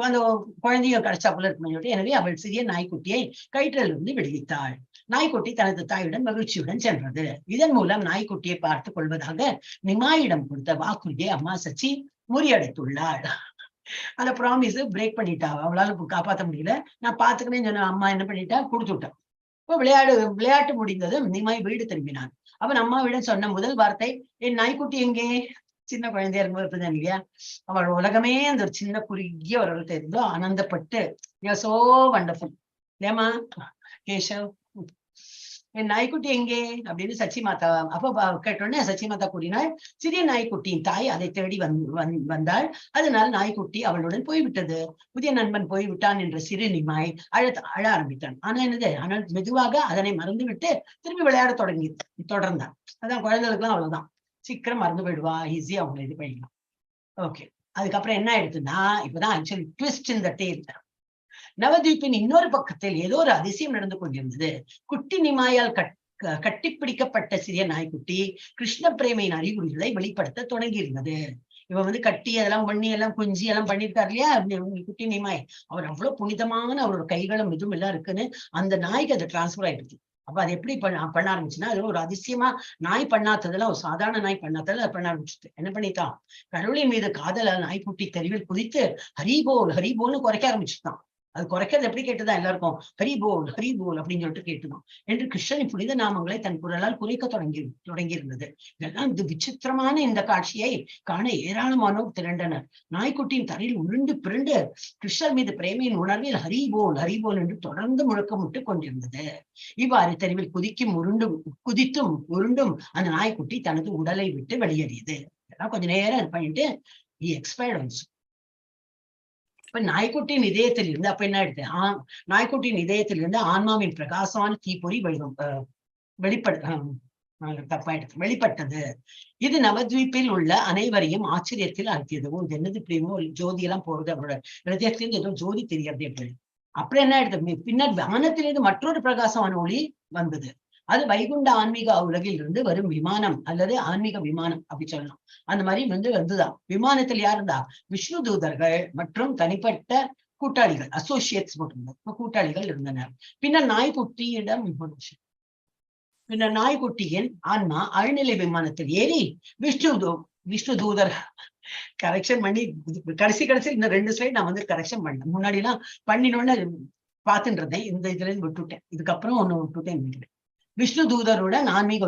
அந்த குழந்தைய கிடைச்சாப்புல இருக்குன்னு சொல்லிட்டு எனவே அவள் சிறிய நாய்க்குட்டியை கயிற்றில் இருந்து விடுவித்தாள். நாய்க்குட்டி தனது தாயுடன் மகிழ்ச்சியுடன் சென்றது. இதன் மூலம் நாய்க்குட்டியை பார்த்துக் கொள்வதாக நிமாயிடம் கொடுத்த வாக்குறுதியை அம்மா சச்சி முறியடைத்துள்ளாள். அந்த ப்ராமிஸ் பிரேக் பண்ணிட்டா, அவளால காப்பாற்ற முடியல. நான் பாத்துக்கிறேன்னு சொன்ன அம்மா என்ன பண்ணிட்டா, கொடுத்து விட்டான். இப்போ விளையாட்டு முடிந்ததும் நிமாய் வீடு திரும்பினான். அவன் அம்மாவிடம் சொன்ன முதல் வார்த்தை, என் நாய்க்குட்டி எங்கே? சின்ன குழந்தையா இருக்கும்போது இல்லையா, அவள் உலகமே அந்த ஒரு சின்ன குறுகிய ஒரு இருந்தோ ஆனந்தப்பட்டு, சோ வண்டர்ஃபுல் இல்லையாமா கேஷவ், என் நாய்க்குட்டி எங்கே அப்படின்னு சச்சி மாதா அப்ப கேட்டோடனே சச்சி மாதா கூறினாள், சிறிய நாய்க்குட்டியின் தாய் அதை தேடி வந்தாள், அதனால் நாய்க்குட்டி அவளுடன் போய்விட்டது. புதிய நண்பன் போய்விட்டான் என்ற சிறு நிமாய் அழ ஆரம்பித்தான். ஆனா என்னது, ஆனால் மெதுவாக அதனை மறந்துவிட்டு திரும்பி விளையாட தொடர்ந்தான். அதான் குழந்தைகளுக்கு எல்லாம் அவ்வளவுதான், சீக்கிரம் மறந்து போயிடுவா, ஈஸியா அவங்க இது பண்ணிடலாம். ஓகே, அதுக்கப்புறம் என்ன ஆயிடுச்சுன்னா, இப்பதான் actually twist in the tale. நவதீப்பின் இன்னொரு பக்கத்தில் ஏதோ ஒரு அதிசயம் நடந்து கொண்டிருந்தது. குட்டி நிமாயால் கட்டிப்பிடிக்கப்பட்ட சிறிய நாய்க்குட்டி கிருஷ்ண பிரேமையின் அறிகுறிகளை வெளிப்படுத்த தொடங்கி இருந்தது. இவன் வந்து கட்டி அதெல்லாம் பண்ணி எல்லாம் குஞ்சி எல்லாம் பண்ணிருக்காரு இல்லையா குட்டி நிமாய், அவர் அவ்வளவு புனிதமான அவரோட கைகளும் இதுவும் எல்லாம் இருக்குன்னு அந்த நாய்க்கு அது டிரான்ஸ்பர் ஆயிடுச்சு. அப்ப அது எப்படி பண்ண ஆரம்பிச்சுன்னா, அது ஒரு அதிசயமா நாய் பண்ணாததெல்லாம் ஒரு சாதாரண நாய் பண்ணாததுல பண்ண ஆரம்பிச்சுட்டு என்ன பண்ணிட்டான், கடவுளின் மீது காதல நாய்க்குட்டி தெருவில் குதித்து ஹரிபோல்னு குறைக்க ஆரம்பிச்சுட்டான். அது குறைக்கிறது எப்படி கேட்டுதான் எல்லாருக்கும், ஹரிபோல் அப்படின்னு சொல்லிட்டு கேட்டுதான் என்று கிருஷ்ணனின் புனித நாமங்களை தன் குரலால் குறைக்க தொடங்கி இருந்தது. இதெல்லாம் இது விசித்திரமான இந்த காட்சியை காண ஏராளமானோர் திரண்டனர். நாய்க்குட்டியின் தரையில் உருண்டு பிறண்டு கிருஷ்ணர் மீது பிரேமையின் உணர்வில் ஹரிபோல் என்று தொடர்ந்து முழக்கமிட்டு கொண்டிருந்தது. இவ்வாறு தெருவில் குதித்தும் உருண்டும் அந்த நாய்க்குட்டி தனது உடலை விட்டு வெளியேறியது. இதெல்லாம் கொஞ்ச நேரம் இது பண்ணிட்டு எக்ஸ்பயர்ட். இப்ப நாய்க்குட்டியின் இதயத்தில் இருந்து அப்ப என்ன எடுத்து நாய்க்குட்டியின் இதயத்திலிருந்து ஆன்மாவின் பிரகாசமான தீப்பொறி தப்பாயிடுச்சு, வெளிப்பட்டது. இது நவத்வீப்பில் உள்ள அனைவரையும் ஆச்சரியத்தில் ஆழ்த்தியது. இது என்னது இப்படிமோ ஜோதி எல்லாம் போறது, அவரோட ஹிருதயத்திலிருந்து ஏதோ ஜோதி தெரியறது எப்படி. அப்புறம் என்ன ஆயிடுது, பின்னர் வானத்திலிருந்து மற்றொரு பிரகாசமான ஒளி வந்தது. அது வைகுண்ட ஆன்மீக உலகில் இருந்து வரும் விமானம் அல்லது ஆன்மீக விமானம் அப்படி சொல்லலாம். அந்த மாதிரி வந்துதான். விமானத்தில் யார் இருந்தா, விஷ்ணு தூதர்கள் மற்றும் தனிப்பட்ட கூட்டாளிகள், அசோசியேட்ஸ் போட்டிருந்தார், கூட்டாளிகள் இருந்தனர். பின்னர் நாய்க்குட்டியின் ஆன்மா ஆழ்நிலை விமானத்தில் ஏறி விஷ்ணு தூதர் கரெக்ஷன் பண்ணி கடைசி இந்த 2 ஸ்லைட் நான் கரெக்ஷன் பண்ணேன். முன்னாடி எல்லாம் பண்ணினோன்னு பார்த்துட்டு இருந்தேன், இந்த இதுல இருந்து விட்டுட்டேன். இதுக்கப்புறம் ஒண்ணு விட்டுட்டேன் நினைக்கிறேன். விஷ்ணு தூதருடன் ஆன்மீக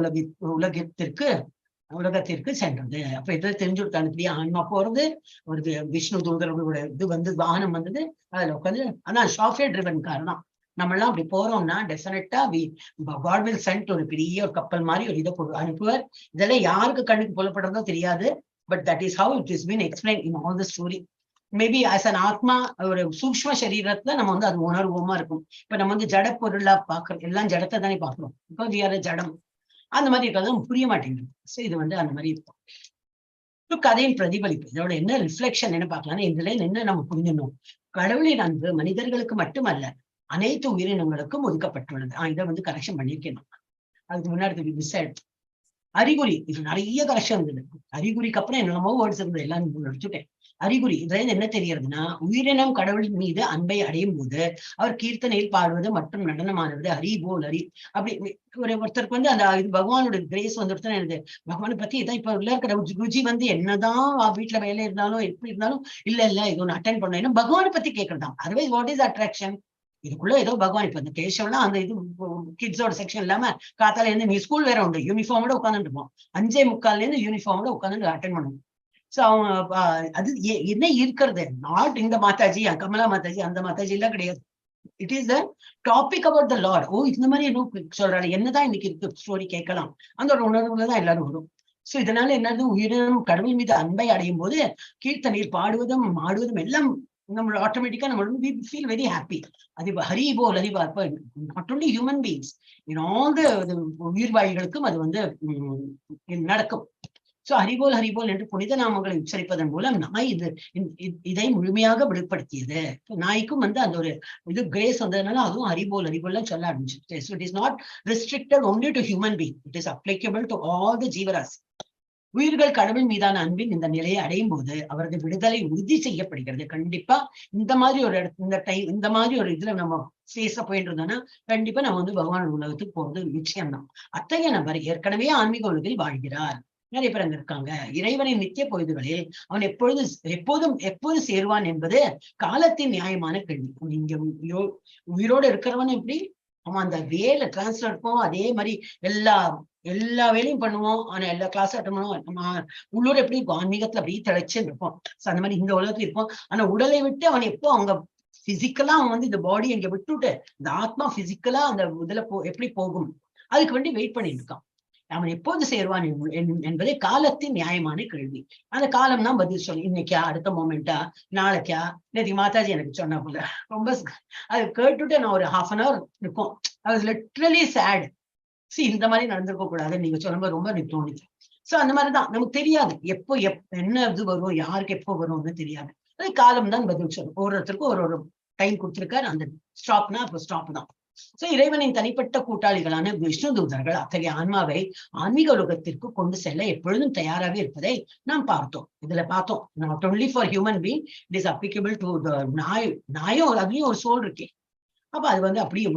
உலகத்திற்கு சென்றது. அப்ப இதை தெரிஞ்சுட்டாங்க, இப்படியே ஆன்மா போறது, ஒரு விஷ்ணு தூதரோட இது வாகனம் வந்தது, அதுல உட்காந்து. ஆனா சாஃப்ட்வேர் ட்ரிவன் காரணம் நம்ம எல்லாம் அப்படி போறோம்னா டெஃபினட்டா காட் வில் சென்ட் ஒரு பெரிய ஒரு கப்பல் மாதிரி ஒரு இதை அனுப்புவார். இதெல்லாம் யாருக்கு கண்ணுக்கு புலப்படுறதோ தெரியாது. But that is how it is been explain in all the story. Maybe as an ஆத்மா ஒரு சூக்ஷ்ம சரீரத்துல நம்ம அது உணர்வோமா இருக்கும். இப்ப நம்ம ஜட பொருளா பாக்குறோம், எல்லாம் ஜடத்தை தானே பாக்குறோம். இப்போ ஜடம் அந்த மாதிரி இருக்கிறது புரிய மாட்டேங்குது. சோ இது அந்த மாதிரி இருக்கும். கதையின் பிரதிபலிப்பு, இதோட என்ன ரிஃப்ளெக்ஷன் என்ன பார்க்கலாம்னா, இதுல என்ன நம்ம புரிஞ்சிடணும், கடவுளின் அன்பு மனிதர்களுக்கு மட்டுமல்ல அனைத்து உயிரினங்களுக்கும் ஒதுக்கப்பட்டுள்ளது. இதை கரெக்ஷன் பண்ணிருக்கேன். அதுக்கு முன்னாடி மிஸ் ஆயிடுச்சு. அறிகுறி, இது நிறைய கரெக்ஷன் இருந்தது. அறிகுறிக்கு அப்புறம் என்னென்னமோ வேர்ட்ஸ் இருந்தது, எல்லாம் எடுத்துட்டேன். அறிகுறி இதுல என்ன தெரியறதுன்னா, உயிரினம் கடவுளின் மீது அன்பை அடையும் போது அவர் கீர்த்தனையில் பாடுவது மற்றும் நடனமானது ஹரி போல் ஹரி. அப்படி ஒருத்தருக்கு அந்த இது பகவானோட கிரேஸ் வந்துடுச்சுன்னா, எனக்கு பகவானை பத்தி இதான் இப்ப உள்ள இருக்கிற ருஜி என்னதான் வீட்டுல வேலை இருந்தாலும் எப்படி இருந்தாலும் இல்ல இது ஒண்ணு அட்டென்ட் பண்ணணும், ஏன்னா பகவானை பத்தி கேட்கறதான். அதர்வைஸ் வாட் இஸ் அட்ராக்ஷன், இதுக்குள்ள ஏதோ பகவான். இப்ப இந்த கேசவெல்லாம் அந்த இது கிட்ஸோட செக்ஷன் இல்லாம காத்தால இருந்து நீ ஸ்கூல் வேற உண்டு, யூனிஃபார்மோட உட்காந்துட்டு இருப்போம். 5:45 இருந்து யூனிஃபார்மோட உட்காந்து அட்டென்ட் பண்ணணும். சோ அவங்க அது என்ன இருக்கிறது, நாட் இந்த மாதாஜி கமலா மாதாஜி அந்த மாதாஜி எல்லாம் கிடையாது. It is the topic about the Lord. இந்த மாதிரி என்ன சொல்றாரு, என்னதான் இன்னைக்கு இருக்கு ஸ்டோரி கேட்கலாம், அந்த ஒரு உணர்வுலதான் எல்லாரும் வரும். சோ இதனால என்னது, உயிரினம் கடவுள் மீது அன்பை அடையும் போது கீர்த்தனையில் பாடுவதும் ஆடுவதும் எல்லாம் நம்மளோட ஆட்டோமேட்டிக்கா நம்ம ஃபீல் வெரி ஹாப்பி. அது Hari Bol Hari not only human beings, all the உயிர்வாழிகளுக்கும் அது நடக்கும். சோ ஹரிபோல் ஹரிபோல் என்று புனித நாமங்களை உச்சரிப்பதன் மூலம் நாய் இதை முழுமையாக வெளிப்படுத்தியது. நாய்க்கும் அந்த ஒரு இது கிரேஸ் வந்ததுனால அதுவும் ஹரிபோல் ஹரிபோல் சொல்ல ஆரம்பிச்சு. So it is not restricted only to human being, it is applicable to all the ஜீவராசி. உயிர்கள் கடவுள் மீதான அன்பின் இந்த நிலையை அடையும் போது அவரது விடுதலை உறுதி செய்யப்படுகிறது. கண்டிப்பா இந்த மாதிரி ஒரு இந்த மாதிரி ஒரு இதுல நம்ம ஸ்பேஸ்ல போயிட்டு இருந்தோம்னா கண்டிப்பா நம்ம பகவான் உலகத்துக்கு போறது நிச்சயம்தான். அத்தகைய நபர் ஏற்கனவே ஆன்மீக உலகில் வாழ்கிறார். நிறைய பேர் அங்க இருக்காங்க. இறைவனின் நித்திய பொழுதுகளில் அவன் எப்போது சேருவான் என்பது காலத்தின் நியாயமான கேள்வி. நீங்க உயிரோடு இருக்கிறவன் எப்படி அவன் அந்த வேலை டிரான்ஸ்ஃபர் இருப்போம், அதே மாதிரி எல்லா வேலையும் பண்ணுவோம். ஆனா எல்லா கிளாஸ் அட்டன் பண்ணுவோம். நம்ம உள்ளூர் எப்படி இருக்கும், ஆன்மீகத்துல அப்படியே திளைச்சுன்னு இருப்போம். அந்த மாதிரி இந்த உலகத்துல இருப்போம். ஆனா உடலை விட்டு அவன் எப்போ அவங்க பிசிக்கலா அவன் இந்த பாடி இங்க விட்டுட்டு இந்த ஆத்மா பிசிக்கலா அந்த இதுல எப்படி போகும், அதுக்கு வேண்டி வெயிட் பண்ணிட்டு இருக்கான். அவன் எப்போது சேருவான் என்பதே காலத்தின் நியாயமான கேள்வி. அந்த காலம் தான் பதில் சொல்லி, இன்னைக்கா, அடுத்த மோமெண்டா, நாளைக்கா. நேற்று மாதாஜி எனக்கு சொன்ன போல ரொம்ப அது கேட்டுட்டு நான் ஒரு 1/2 an hour இருக்கும். அது லிட்ரலி சேட். இந்த மாதிரி நடந்திருக்க கூடாது நீங்க சொல்லும்போது ரொம்ப எனக்கு தோணுச்சு. சோ அந்த மாதிரிதான் நமக்கு தெரியாது எப்போ என்ன இது வரும், யாருக்கு எப்போ வரும்னு தெரியாது. அது காலம் தான் பதில் சொல்லும். ஒவ்வொருத்தருக்கும் ஒரு டைம் கொடுத்துருக்காரு. அந்த ஸ்டாப்னா அப்போ ஸ்டாப் தான். சோ இறைவனின் தனிப்பட்ட கூட்டாளிகளான விஷ்ணு தூதர்கள் அத்தகைய ஆன்மாவை ஆன்மீக உலகத்திற்கு கொண்டு செல்ல எப்பொழுதும் தயாராக இருப்பதை நாம் பார்த்தோம். இதுல பார்த்தோம், not only for human being, it is applicable to நாயும் அதுலயும் ஒரு சோல் இருக்கே. அப்ப அது அப்படியே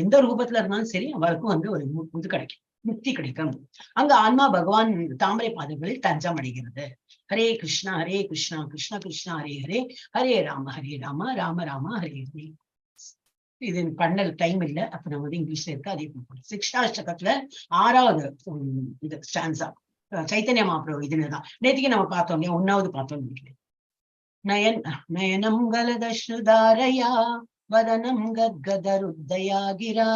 எந்த ரூபத்துல இருந்தாலும் சரி அவளுக்கும் ஒரு இது கிடைக்கும், முக்தி கிடைக்கும். அங்க ஆன்மா பகவான் தாமரை பாதங்களில் தஞ்சம் அடைகிறது. ஹரே கிருஷ்ணா கிருஷ்ணா கிருஷ்ணா ஹரே ஹரே, ஹரே ராம ராம ராம ஹரே ஹரே. இது பண்ணல் டைம் இல்லை, அப்ப நம்ம இங்கிலீஷ்ல இருக்கு, அதே போல சிக்ஷாஷ்டகத்துல 6வது இது ஸ்டான்ஸா சைத்தன்ய மகாபிரபு இதுதான் நேற்றுக்கு நம்ம பார்த்தோம் இல்லையா, 1வது பார்த்தோம் நினைக்கிறேன். நயனம் கலதஸ்ருதாரயா வதனம் கத்கதருத்தயா கிரா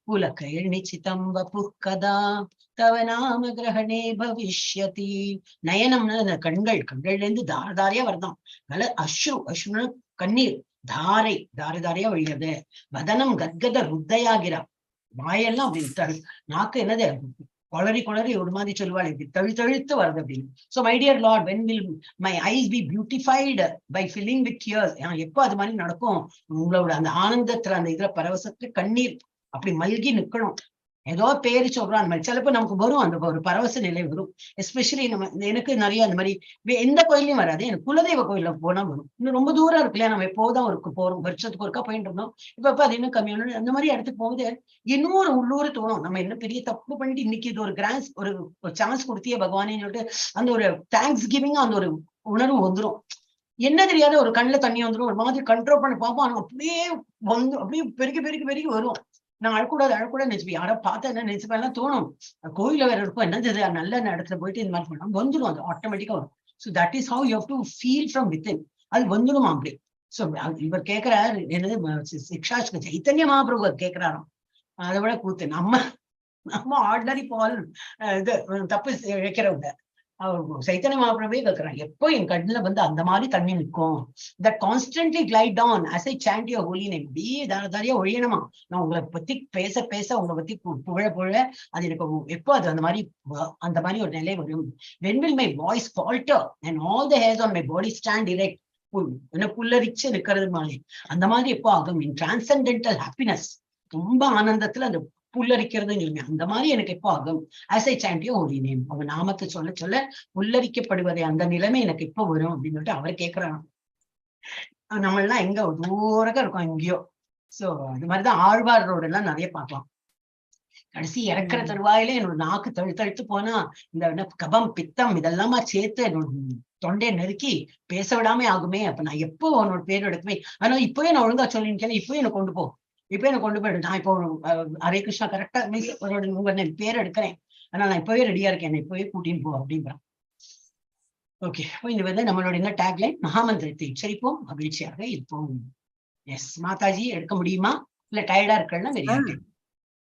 புலகைர் நிச்சிதம் வபுக்கதா தவ நாம கிரகணே பவிஷ்யதி. நயனம்னு கண்கள்ல இருந்து தாரையா வருதான். அஸ்ரு கண்ணீர் தாரையா வழிகிறது. வதனம் கத்கத ருத்தையாகிற வாயெல்லாம் அப்படி நாக்கு என்னது குளறி குளறி ஒரு மாதிரி சொல்லுவாள், இப்படி தழுத்தழுத்து வருது அப்படின்னு. So my dear lord, when will my eyes be beautified by filling with tears? எப்போ அது மாதிரி நடக்கும்? உங்களோட அந்த ஆனந்தத்துல அந்த இதுல பரவசத்து கண்ணீர் அப்படி மல்கி நிக்கணும். ஏதோ பேரு சொல்றான் மாதிரி சிலப்போ நமக்கு வரும், அந்த ஒரு பரவச நிலை வரும். எஸ்பெஷலி நம்ம எனக்கு நிறைய அந்த மாதிரி எந்த கோயிலையும் வராது, எனக்கு குலதெய்வ கோயில போனா வரும். இன்னும் ரொம்ப தூரம் இருக்கு இல்லையா, நம்ம எப்போதான் ஒரு போறோம், வருஷத்துக்கு ஒருக்கா போயிட்டு இருந்தோம். இப்ப அது இன்னும் கம்மியான அந்த மாதிரி இடத்துக்கு போகும்போது இன்னும் ஒரு உள்ளூர் தோணும், நம்ம என்ன பெரிய தப்பு பண்ணிட்டு இன்னைக்கு இது ஒரு கிராண்ட் ஒரு சான்ஸ் கொடுத்தியே பகவானேன்னு சொல்லிட்டு அந்த ஒரு தேங்க்ஸ் கிவிங் அந்த ஒரு உணர்வு வந்துடும். என்ன தெரியாத ஒரு கண்ணுல தண்ணி வந்துடும், ஒரு மாதிரி கண்ட்ரோல் பண்ணி பார்ப்போம், அப்படியே வந்து அப்படியே பெருக்கி பெருக்கி பெருக்கி வரும். நான் அழக்கூடாது நினைச்சுப்பேன், யாரோ பார்த்தா என்ன நினைச்சுப்பேன் தோணும். கோயில வேற இருக்கும், என்னது நல்ல இடத்துல போயிட்டு இந்த மாதிரி பண்ணலாம் வந்துடும், அது ஆட்டோமேட்டிக்கா வரும். So that is how you have to feel from within. அது வந்துடுமா அப்படி. ஸோ இவர் கேட்கிறாரு என்னது சிக்ஷா சைத்தன்ய மகாபிரபு கேட்கிறாராம். அதை விட கூத்து நம்ம ஆர்டினரி பால் இது தப்பு வைக்கிறவங்க சைத்தன்ய மகாபிரபுவே கேட்கிறான், எப்போ என் கண்ணுல வந்து அந்த மாதிரி தண்ணி நிற்கும், that constantly glide down as I chant your holy name. அப்படியே தாரியா ஒழியணுமா, நான் உங்களை பத்தி பேச பேச உங்களை பத்தி புகழ புகழ அது எனக்கு எப்போ அது அந்த மாதிரி ஒரு நிலை வரும். when will my voice falter and all the hairs on my body stand erect? என்ன புல்லரிச்சு நிக்கிறது மாதிரி அந்த மாதிரி எப்போ ஆகும்? in transcendental happiness, ரொம்ப ஆனந்தத்துல அந்த புல்லரிக்கிறதுன்னு சொல்லுங்க, அந்த மாதிரி எனக்கு எப்போ ஆகும்? as I chant your holy name, அவங்க நாமத்தை சொல்ல சொல்ல புல்லரிக்கப்படுவதை அந்த நிலைமை எனக்கு எப்போ வரும் அப்படின்னு சொல்லிட்டு அவர் கேட்கிறாங்க. நம்மளாம் எங்க தூரக்க இருக்கோம் எங்கேயோ. சோ அது மாதிரிதான் ஆழ்வாரோட எல்லாம் நிறைய பார்க்கலாம். கடைசி இறக்குற தருவாயில என்னோட நாக்கு தழுத்தழுத்து போனா இந்த கபம் பித்தம் இதெல்லாமா சேர்த்து என்னோட தொண்டையை நெருக்கி பேச விடாம ஆகுமே. அப்ப நான் எப்போ உன்னோட பேர் எடுக்குவேன்? ஆனா இப்பவே நான் ஒழுங்கா சொல்லிருக்கேன், இப்பவே எனக்கு கொண்டு போ, இப்ப எனக்கு கொண்டு போயிடு. நான் இப்போ ஹரே கிருஷ்ணா கரெக்டா உங்க பேர் எடுக்கிறேன், ஆனா நான் இப்பவே ரெடியா இருக்கேன், என்ன இப்பவே கூட்டின்னு போ அப்படின்றான். ஓகே, இது வந்து நம்மளோட என்ன டேக்லைன், மகாமந்திரத்தை உச்சரிப்போம், மகிழ்ச்சியாக இருப்போம். எஸ் மாதாஜி, எடுக்க முடியுமா? இல்ல டயர்டா இருக்கா?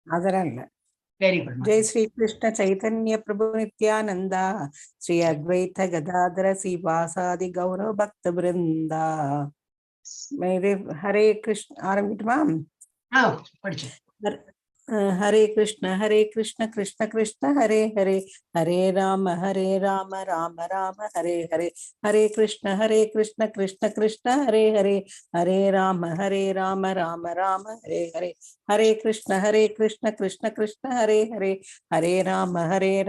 அதெல்லாம் இல்ல. Very good. जय श्री कृष्ण चैतन्य प्रभु नित्यानंदा, श्री अद्वैत गदाधर श्रीवासादि गौरव भक्त वृंदा. मेरे हरे कृष्ण आरंभिटमा. படிச்சு. हरे कृष्ण कृष्ण कृष्ण हरे हरे, हरे राम राम राम हरे हरे, हरे कृष्ण कृष्ण कृष्ण हरे हरे, हरे राम राम राम हरे हरे, हरे कृष्ण कृष्ण कृष्ण हरे हरे, हरे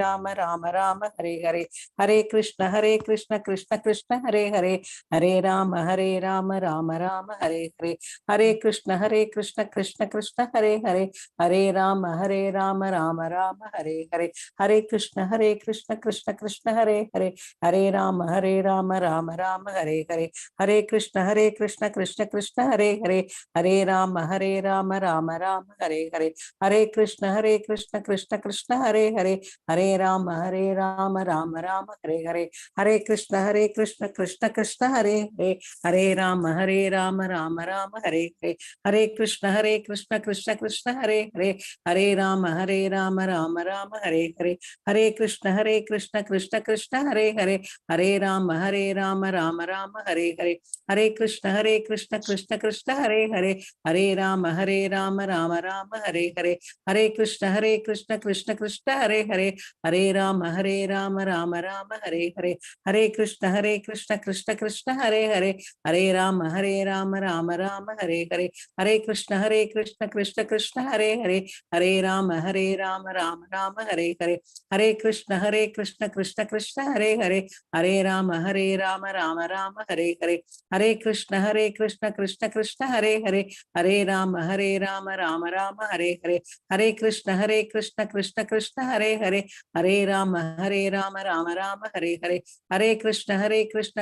राम राम राम हरे हरे, हरे कृष्ण कृष्ण कृष्ण हरे हरे, हरे राम राम राम हरे हरे, हरे कृष्ण कृष्ण कृष्ण हरे हरे, हरे राम राम राम हरे हरे, हरे कृष्ण कृष्ण कृष्ण हरे हरे, हरे राम राम राम हरे हरे, हरे कृष्ण कृष्ण कृष्ण हरे हरे, हरे राम राम राम हरे हरे, हरे कृष्ण कृष्ण कृष्ण हरे हरे, हरे राम राम राम हरे हरे, हरे कृष्ण कृष्ण कृष्ण हरे हरे, हरे राम राम राम हरे हरे, हरे कृष्ण कृष्ण कृष्ण हरे हरे, हरे राम राम राम हरे हरे, हरे कृष्ण कृष्ण कृष्ण हरे हरे, हरे राम राम राम हरे हरे, हरे कृष्ण कृष्ण कृष्ण हरे हरे, हरे राम राम राम हरे हरे, हरे कृष्ण कृष्ण कृष्ण हरे हरे, हरे राम राम राम हरे हरे, हरे कृष्ण कृष्ण कृष्ण हरे हरे, हरे राम राम राम हरे हरे, हरे कृष्ण कृष्ण कृष्ण हरे हरे, हरे राम राम राम हरे हरे, हरे कृष्ण कृष्ण कृष्ण हरे हरे, हरे राम राम राम हरे हरे, हरे कृष्ण कृष्ण कृष्ण हरे हरे, हरे राम राम राम हरे हरे, हरे कृष्ण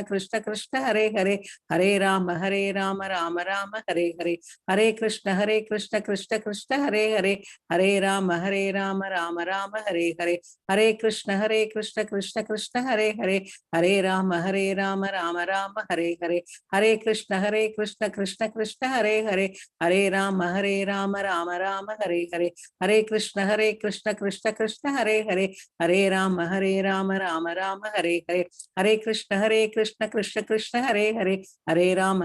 कृष्ण कृष्ण हरे हरे, हरे राम राम राम हरे हरे, हरे कृष्ण कृष्ण कृष्ण हरे हरे, हरे राम राम राम हरे हरे, हरे कृष्ण कृष्ण कृष्ण हरे हरे, हरे राम राम राम हरे हरे, हरे कृष्ण कृष्ण कृष्ण हरे हरे, हरे राम राम राम हरे हरे, हरे कृष्ण कृष्ण कृष्ण हरे हरे, हरे राम राम राम हरे हरे, हरे कृष्ण कृष्ण कृष्ण हरे हरे, हरे राम राम राम हरे हरे, हरे कृष्ण कृष्ण कृष्ण हरे हरे, हरे राम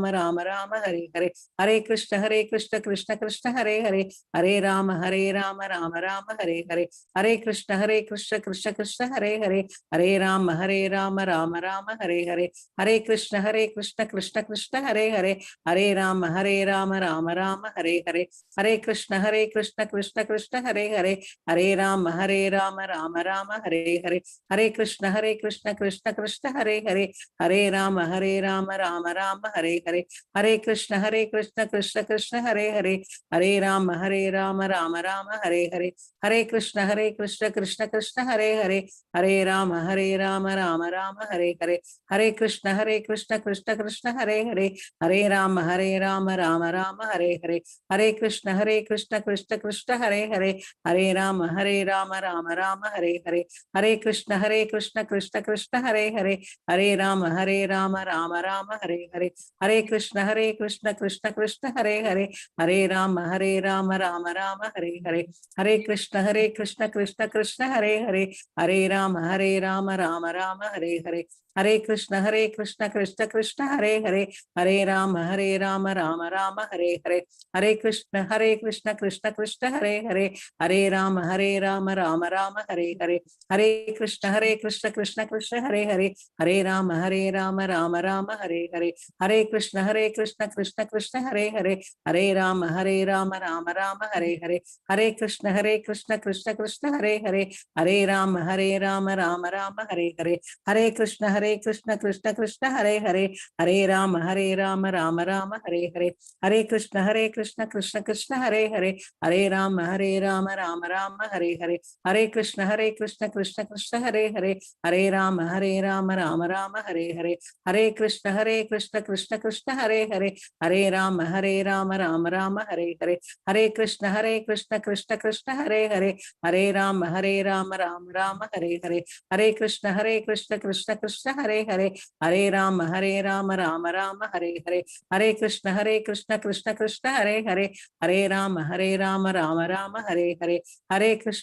राम राम हरे हरे, हरे कृष्ण कृष्ण कृष्ण हरे हरे, हरे राम राम राम हरे हरे, हरे कृष्ण कृष्ण कृष्ण हरे हरे, हरे राम राम हरे हरे, हरे कृष्ण कृष्ण कृष्ण हरे हरे, हरे राम राम हरे हरे, हरे कृष्ण कृष्ण कृष्ण हरे हरे, हरे राम राम हरे हरे, हरे कृष्ण कृष्ण कृष्ण हरे हरे, हरे राम राम हरे हरे, हरे कृष्ण कृष्ण कृष्ण हरे हरे, हरे राम राम हरे हरे, हरे कृष्ण कृष्ण कृष्ण हरे हरे, हरे राम राम हरे हरे, हरे कृष्ण कृष्ण कृष्ण हरे हरे, हरे राम राम हरे हरे, हरे कृष्ण कृष्ण कृष्ण हरे हरे, हरे राम राम हरे हरे, हरे कृष्ण कृष्ण कृष्ण हरे हरे, हरे राम राम हरे हरे, हरे कृष्ण कृष्ण कृष्ण हरे हरे, हरे राम राम हरे हरे, हरे कृष्ण कृष्ण कृष्ण हरे हरे, हरे राम राम हरे हरे, हरे कृष्ण कृष्ण कृष्ण हरे हरे, हरे राम राम हरे हरे, हरे कृष्ण कृष्ण कृष्ण हरे हरे, हरे राम राम हरे हरे, हरे कृष्ण कृष्ण कृष्ण हरे हरे, हरे राम राम हरे हरे, हरे कृष्ण कृष्ण कृष्ण हरे हरे, हरे राम राम हरे हरे, हरे कृष्ण कृष्ण कृष्ण हरे हरे, हरे राम राम हरे हरे, हरे कृष्ण कृष्ण कृष्ण हरे हरे, हरे राम राम हरे हरे, हरे कृष्ण कृष्ण कृष्ण हरे हरे, हरे राम राम हरे हरे, हरे कृष्ण कृष्ण कृष्ण हरे हरे, हरे राम राम हरे हरे, हरे कृष्ण कृष्ण कृष्ण हरे हरे, हरे राम राम हरे हरे, हरे कृष्ण कृष्ण कृष्ण हरे हरे, हरे राम राम हरे हरे, हरे कृष्ण कृष्ण कृष्ण हरे हरे, हरे राम राम हरे हरे, हरे कृष्ण कृष्ण कृष्ण हरे हरे, हरे राम राम हरे हरे, हरे कृष्ण कृष्ण कृष्ण हरे हरे, हरे राम राम हरे हरे, हरे कृष्ण कृष्ण कृष्ण हरे हरे, हरे राम राम हरे हरे, हरे कृष्ण कृष्ण कृष्ण हरे हरे, हरे राम राम हरे हरे, हरे कृष्ण कृष्ण कृष्ण हरे हरे, हरे राम राम हरे हरे, हरे कृष्ण कृष्ण कृष्ण हरे हरे, हरे राम राम हरे हरे, हरे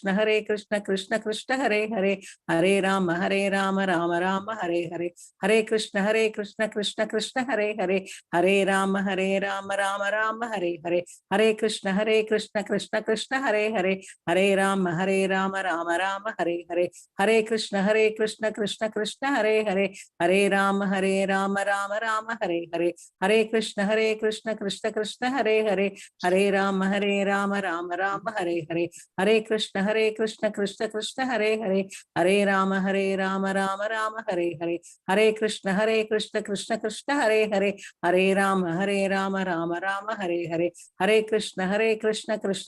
कृष्ण कृष्ण कृष्ण हरे हरे, हरे राम राम हरे हरे, हरे कृष्ण कृष्ण कृष्ण हरे हरे, हरे राम राम हरे हरे, हरे कृष्ण कृष्ण कृष्ण हरे हरे, हरे राम राम हरे हरे, हरे कृष्ण कृष्ण कृष्ण हरे हरे, हरे राम राम हरे हरे, हरे कृष्ण कृष्ण कृष्ण हरे हरे, हरे राम राम हरे हरे, हरे कृष्ण कृष्ण कृष्ण हरे हरे, हरे राम राम राम हरे हरे, हरे कृष्ण कृष्ण कृष्ण हरे हरे, हरे राम राम राम हरे हरे,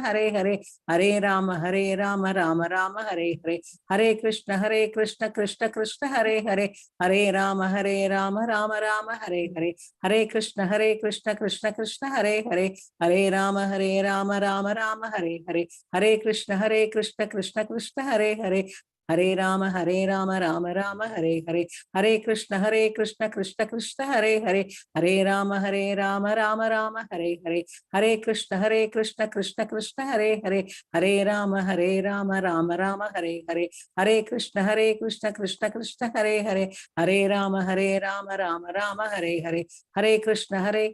हरे कृष्ण कृष्ण कृष्ण हरे हरे, हरे राम राम राम हरे हरे, हरे कृष्ण कृष्ण कृष्ण हरे हरे, हरे राम राम राम हरे हरे, हरे कृष्ण कृष्ण कृष्ण हरे हरे, हरे राम राम राम हरे हरे, हरे कृष्ण कृष्ण कृष्ण हरे हरे, हरे राम राम राम हरे हरे, हरे कृष्ण कृष्ण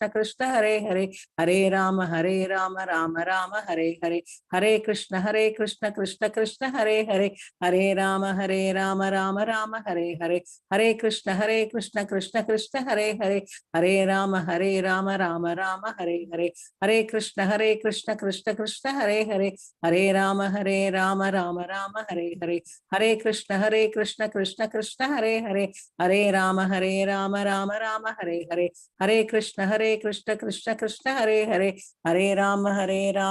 कृष्ण हरे हरे, हरे राम राम राम हरे हरे, हरे कृष्ण कृष्ण कृष्ण हरे हरे, हरे राम राम राम हरे हरे, हरे कृष्ण कृष्ण कृष्ण हरे हरे, हरे राम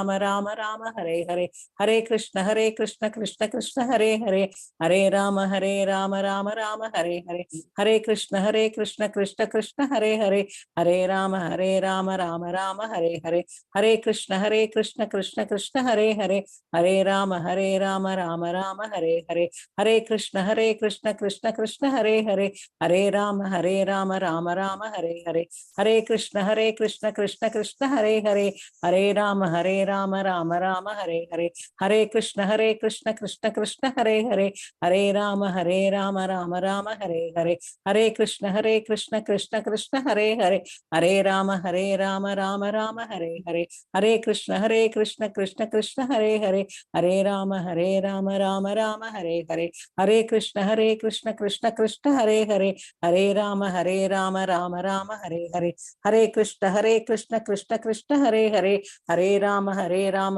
राम राम हरे हरे, हरे कृष्ण कृष्ण कृष्ण हरे हरे, हरे राम राम राम हरे हरे, हरे कृष्ण कृष्ण कृष्ण हरे हरे, हरे राम राम राम हरे हरे, हरे कृष्ण कृष्ण कृष्ण हरे हरे, हरे राम राम राम हरे हरे, हरे कृष्ण कृष्ण कृष्ण हरे हरे, हरे राम राम राम हरे हरे, हरे कृष्ण कृष्ण कृष्ण हरे हरे, हरे राम राम राम हरे हरे, हरे कृष्ण कृष्ण कृष्ण हरे हरे, हरे राम राम राम हरे हरे, हरे Krishna Krishna Krishna Krishna Hare Hare Hare Rama Rama Rama Hare Hare Hare Krishna Krishna Krishna Hare Hare Hare Rama Rama Rama Hare Hare Hare Krishna Krishna Krishna Hare Hare Hare Rama Rama Rama Hare Hare Hare Krishna Krishna Krishna Hare Hare Hare Rama Rama Rama Hare Hare Hare Krishna Krishna Krishna Hare Hare Hare Rama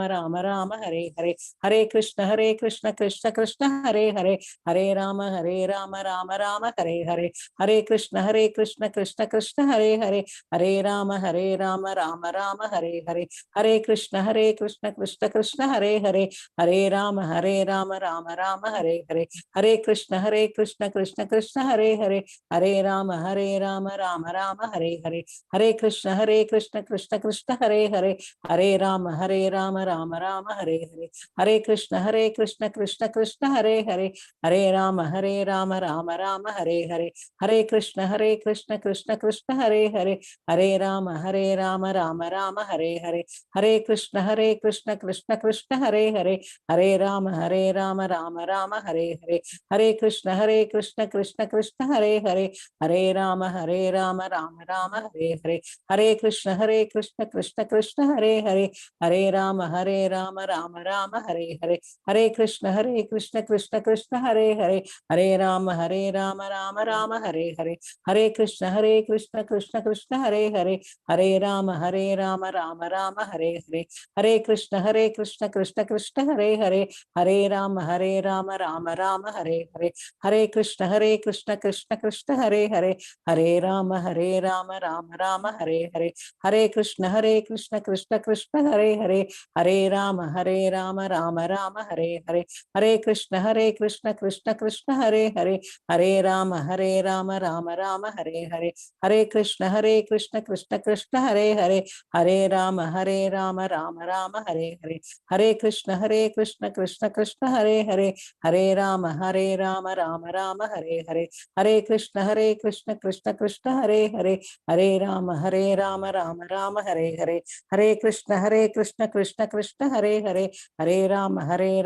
Rama Rama Hare Hare Hare Krishna Krishna Krishna Hare Hare Hare Rama Rama Rama Hare Hare Hare Krishna Krishna Krishna Hare Hare Hare Rama Rama Rama Hare Hare Hare Krishna Krishna Krishna Hare Hare Hare Rama Rama Rama Hare Hare Hare Krishna Krishna Krishna Hare Hare Hare Rama Rama Rama Hare Hare Hare Krishna Krishna Krishna Hare Hare Hare Rama Rama Rama Hare Hare Hare Krishna Krishna Krishna Hare Hare Hare Rama Rama Rama Hare Hare Hare Krishna Krishna Krishna Hare Hare Hare Rama Rama Rama Hare Hare Hare Krishna Krishna Krishna Hare Hare Hare Rama Rama Rama Hare Hare Hare Krishna Krishna Krishna Hare Hare Hare Rama Rama Rama Hare Hare Hare Krishna Krishna Krishna Hare Hare Hare Rama Rama Rama Hare Hare Hare Krishna Krishna Krishna Hare Hare Hare Rama Rama Rama Hare Hare Hare Krishna Krishna Krishna Hare Hare Hare Rama Rama Rama Hare Hare Hare Krishna Krishna Krishna Hare Hare Hare Rama Rama Rama Hare Hare Hare Krishna Krishna Krishna Hare Hare Hare Rama Rama Rama Hare Hare Hare Krishna Krishna Krishna Hare Hare Hare Rama Rama Rama Hare Hare Hare Krishna Krishna Krishna Hare Hare Hare Rama Rama Rama Hare Hare Hare Krishna Krishna Krishna Hare Hare Hare Rama Rama Rama Hare Hare Hare Krishna Krishna Krishna Hare Hare Hare Rama Rama Rama Hare Hare Hare Krishna Krishna Krishna Hare Hare Hare Rama Rama Rama Hare Hare Hare Krishna Krishna Krishna Hare Hare Hare Rama Rama Rama Hare Hare Hare Krishna Krishna Krishna Hare Hare Hare Rama Rama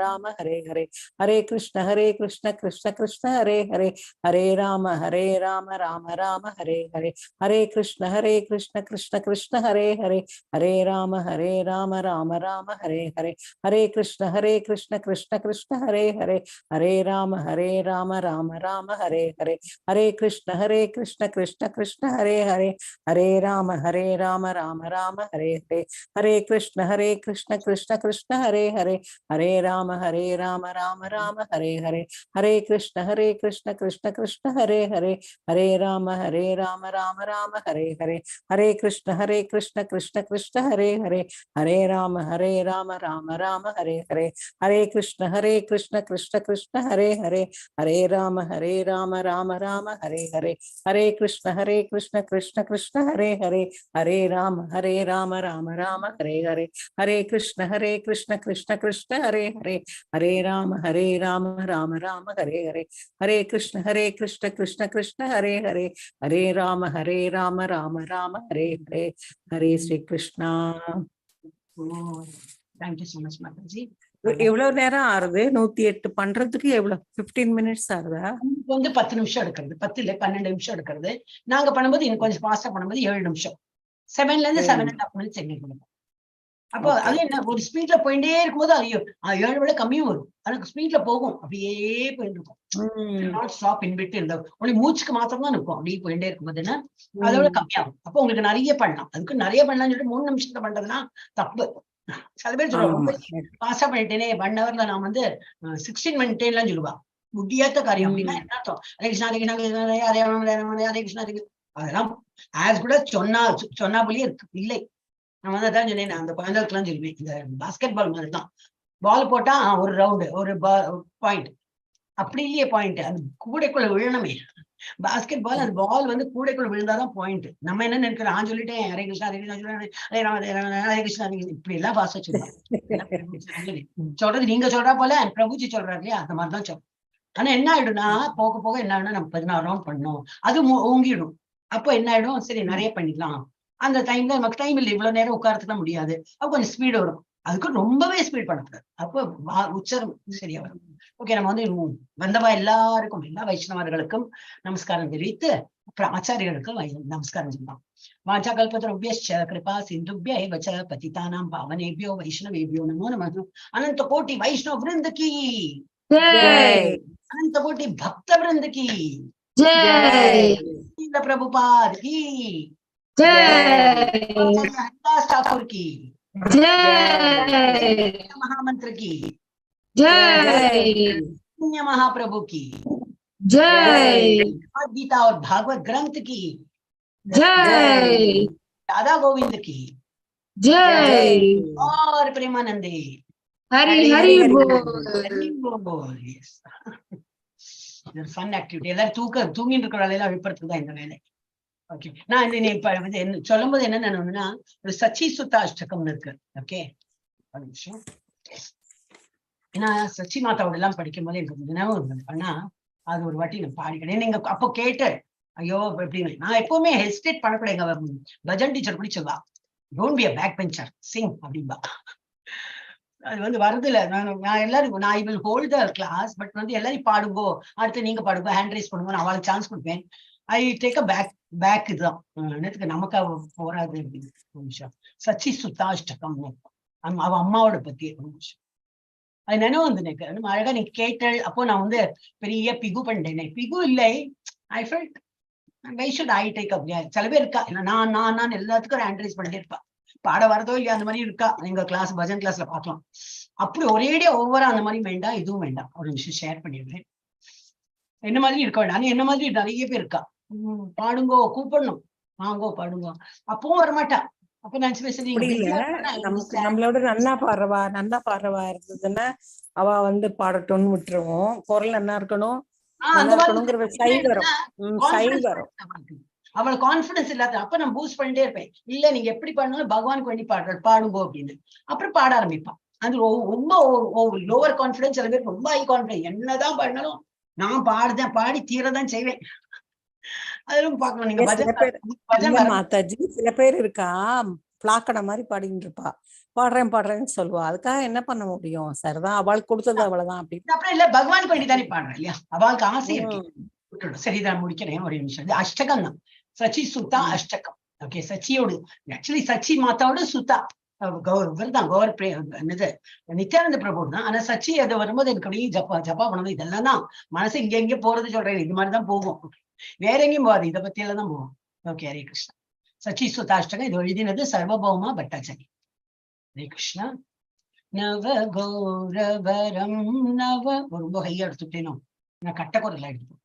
Rama Hare Hare Hare Krishna Krishna Krishna Hare Hare Hare Rama Rama Rama Hare Hare Hare Krishna Krishna Krishna Hare Hare Hare Rama Rama Rama Hare Hare Hare Krishna Krishna Krishna Hare Hare Hare Rama Rama Rama Hare Hare Hare Krishna Krishna Krishna Hare Hare Hare Rama Rama Rama Hare Hare Hare Krishna Krishna Krishna Hare Hare Hare Rama Rama Rama Hare Hare Hare Krishna Krishna Krishna Hare Hare Hare Rama Rama Rama Hare Hare Hare Krishna Krishna Krishna Hare Hare Hare Rama Rama Rama Hare Hare Hare Krishna Krishna Krishna Hare Hare Hare Rama Rama Rama Hare Hare Hare Krishna Krishna Krishna Hare Hare Hare Rama Rama Rama Hare Hare Hare Krishna Krishna Krishna Hare Hare Hare Rama Rama Rama Hare Hare Hare Sri Krishna. Thank you so much, Mataji. எவ்வளவு நேரம் ஆறுது? 108 பண்றதுக்கு எவ்வளவு 15 minutes ஆகுதா? வந்து 10 நிமிஷம் எடுக்கிறது, 10 இல்ல 12 நிமிஷம் எடுக்கிறது. நாங்க பண்ணும்போது இன்னும் கொஞ்சம் ஃபாஸ்டா பண்ணும்போது 7 நிமிஷம், 7ல இருந்து 7.5 மினிட்ஸ் எங்களுக்கு கொடுக்கும். அப்போ அது என்ன, ஒரு ஸ்பீட்ல போயிட்டே இருக்கும்போது ஐயோ 7 விட கம்மியும் வரும், அதுக்கு ஸ்பீட்ல போகும், அப்படியே போயிட்டு இருக்கும். நாட் ஸ்டாப் இன் பிட்வீன், இந்த ஒன்லி மூச்சுக்கு மாத்திரம் தான் இருக்கும், அப்படியே போயிட்டே இருக்கும்போதுன்னா அதோட கம்மியாகும். அப்போ உங்களுக்கு நிறைய பண்ணலாம், அதுக்கு நிறைய பண்ணலாம்னு சொல்லிட்டு 3 நிமிஷத்துல பண்றதுன்னா தப்பு. சில பேர் சொல்லுவாங்க பாஸா பண்ணிட்டேனே 1 ஹவர்ல நான் வந்து 16 பண்ணிட்டேன்லாம் சொல்லுவா. முடியாத காரியம். அப்படின்னா என்ன அர்த்தம்? ஹரே கிருஷ்ணா ஹரே கிருஷ்ணா ஹரே கிருஷ்ணா அதெல்லாம் ஆஸ் கூட சொன்னா போலயே இருக்கு. இல்லை, நான் வந்து அதான் சொன்னேன், அந்த குழந்தைகளுக்குலாம் சொல்லுவேன், இந்த பாஸ்கெட் பால் மாதிரி தான், பால் போட்டா ஒரு ரவுண்டு ஒரு பாயிண்ட், அப்படி இல்லையே பாயிண்ட், அது கூடைக்குள்ள விழணுமே. பாஸ்கெட் பால், அந்த பால் வந்து கூடைக்குள்ள விழுந்தாதான் பாயிண்ட். நம்ம என்ன நினைக்கிறோம், நான் சொல்லிட்டேன் ஹரே கிருஷ்ணா ஹரே கிருஷ்ணா ஹரே ராம ஹரே கிருஷ்ணா, இப்படி எல்லாம் பாச சொல்லுவாங்க. சொல்றது நீங்க சொல்றா போல பிரபுஜி சொல்றாரு இல்லையா, அந்த மாதிரிதான் சொல்றோம். ஆனா என்ன ஆயிடும்னா போக போக என்ன ஆயிடும், நம்ம 16 ரவுண்ட் பண்ணணும், அது ஓங்கிடும். அப்போ என்ன ஆயிடும், சரி நிறைய பண்ணிக்கலாம், அந்த டைம்ல நமக்கு டைம் இல்லை, இவ்வளவு நேரம் உட்காரத்துலாம் முடியாது, அப்ப கொஞ்சம் ஸ்பீடு வரும். அதுக்கு ரொம்பவே ஸ்பீட் பண்ணக்கூடாது. அப்போ உச்சரம் சரியா வரும். ஓகே, நம்ம வந்து வந்தவா எல்லாருக்கும், எல்லா வைஷ்ணவர்களுக்கும் நமஸ்காரம் தெரிவித்து அப்புறம் ஆச்சாரியர்களுக்கும் நமஸ்காரம் சொல்லலாம். வாச்சா கல்பத்ருப்யஸ்ச கிருபா சிந்துப்ய ஏவ ச பதிதானாம் பாவனேபியோ வைஷ்ணவேபியோ நமோ நமः. அனந்த கோட்டி வைஷ்ணவ விருந்த கி जय अनंत कोटि भक्त वृंद की जय प्रभुपाद की जय हरिदास ठाकुर की जय महामंत्र की जय महाप्रभु की जय गीता और भागवत ग्रंथ की जय राधा गोविंद की जय और प्रेमानंदे हरि हरि बोल. फन एक्टिविटी எல்லாரும் தூங்கிட்டு இருக்கிற விபரத்துக்கு தான் இந்த வேலை. ஓகே, நான் இப்ப சொல்லும் போது என்ன நினைவுன்னா, ஒரு சச்சி சுத்தா அஷ்டகம் இருக்கு. ஓகே, ஒரு நிமிஷம். ஏன்னா சச்சி மாதாவோட எல்லாம் படிக்கும் போது எனக்கு நினைவு இருந்தது. ஆனா அது ஒரு வாட்டி நான் பாடிக்கிறேன். நீங்க அப்போ கேட்டு ஐயோ எப்படின்னு நான் எப்பவுமே ஹெசிடேட் பண்ணக்கூடாது. எங்க பஜன் டீச்சர் கூட சொல்வா, don't be a back bencher, sing அப்படின்பா. அது வந்து வருது இல்ல, நான் எல்லாரும் நான் I will hold the class, but வந்து எல்லாரும் பாடுங்கோ, அடுத்து நீங்க பாடுங்க, ஹேண்ட் ரைஸ் பண்ணுங்க, நான் அவளுக்கு சான்ஸ் கொடுப்பேன். ஐ டேக் அ பேக் இதுதான் என்னத்துக்கு நமக்கு போராது அப்படின்னு. ஒரு நிமிஷம். சச்சி சுத்தாஷ்டகம் அவ அம்மாவோட பத்தி ஒரு நிமிஷம். அது நினைவு வந்து எனக்கு அழகா நீ கேட்டல். அப்போ நான் வந்து பெரிய பிகு பண்ணிட்டேன். பிகு இல்லை, I felt why should I take up. சில பேர் இருக்கா, நான் எல்லாத்துக்கும் ஹேண்ட் ரைஸ் பண்ணிட்டே இருப்பா, பாட வரதோ இல்லையா அந்த மாதிரி இருக்கா. எங்க கிளாஸ் பஜன் கிளாஸ்ல பாக்கலாம். அப்படி ஒரேடியா ஒவ்வொரு அந்த மாதிரி வேண்டாம், இதுவும் வேண்டாம். ஒரு விஷயம் ஷேர் பண்ணிடுறேன். என்ன மாதிரி இருக்க வேண்டாம், என்ன மாதிரி நிறைய பேர் இருக்கா. பாடுங்கோ, கூப்பிடணும், வாங்கோ பாடுங்கோ, அப்பவும் வரமாட்டா. அப்ப நான் நமக்கு நம்மளோட நன்னா பாடுறவா இருந்ததுன்னா அவ வந்து பாடட்டும்னு விட்டுருவோம். குரல் நல்லா இருக்கணும், அவளை கான்பிடன்ஸ் இல்லாத. அப்ப நான் பூஸ்ட் பண்ணிட்டே இருப்பேன். இல்ல நீங்க எப்படி பாடணும், பகவானுக்கு வேண்டி பாடுங்கோ அப்படின்னு. அப்புறம் பாட ஆரம்பிப்பான். அது ரொம்ப லோவர் கான்பிடன்ஸ். சில பேர் ரொம்ப ஹை கான்பிடன்ஸ், என்னதான் பண்ணாலும் நான் பாடி தீரதான் செய்வேன். அதெல்லாம் பாக்கணும். நீங்க மாதாஜி சில பேர் இருக்கா, பிளாக்கட மாதிரி பாடிட்டு இருப்பா, பாடுறேன்னு சொல்லுவா. அதுக்காக என்ன பண்ண முடியும்? சரிதான், அவளுக்கு கொடுத்தது அவ்வளவுதான் அப்படின்னு. அப்புறம் இல்ல, பகவானுக்கு வேண்டி தானே பாடுறேன் இல்லையா, அவளுக்கு ஆசை இருக்கு. சரிதான், முடிக்கிறேன் ஒரு நிமிஷம். அஷ்டகம் தான், சச்சி சுத்தா அஷ்டகம். ஓகே, சச்சியோடு ஆக்சுவலி சச்சி மாதாவோட சுத்தா தான் கௌர் என்னது நித்யானந்த பிரபு தான். ஆனா சச்சி அது வரும்போது எனக்கு அப்படியே ஜப்பா பண்ணது. இதெல்லாம் தான் மனசு இங்க எங்க போறது சொல்றேன். இது மாதிரிதான் போகும், வேற எங்கேயும் போகாது. இதை பத்தி எல்லாம் தான் போகும். ஓகே, ஹரே கிருஷ்ணா. சச்சி சுத்தாஷ்டகம் இது எழுதினது சர்வபௌமா பட்டாச்சாரி. ஹரே கிருஷ்ணா. நவ கௌரவரம் நவ ரொம்ப ஹையா எடுத்துட்டேனோ, நான் கட்ட குரலா எடுத்து.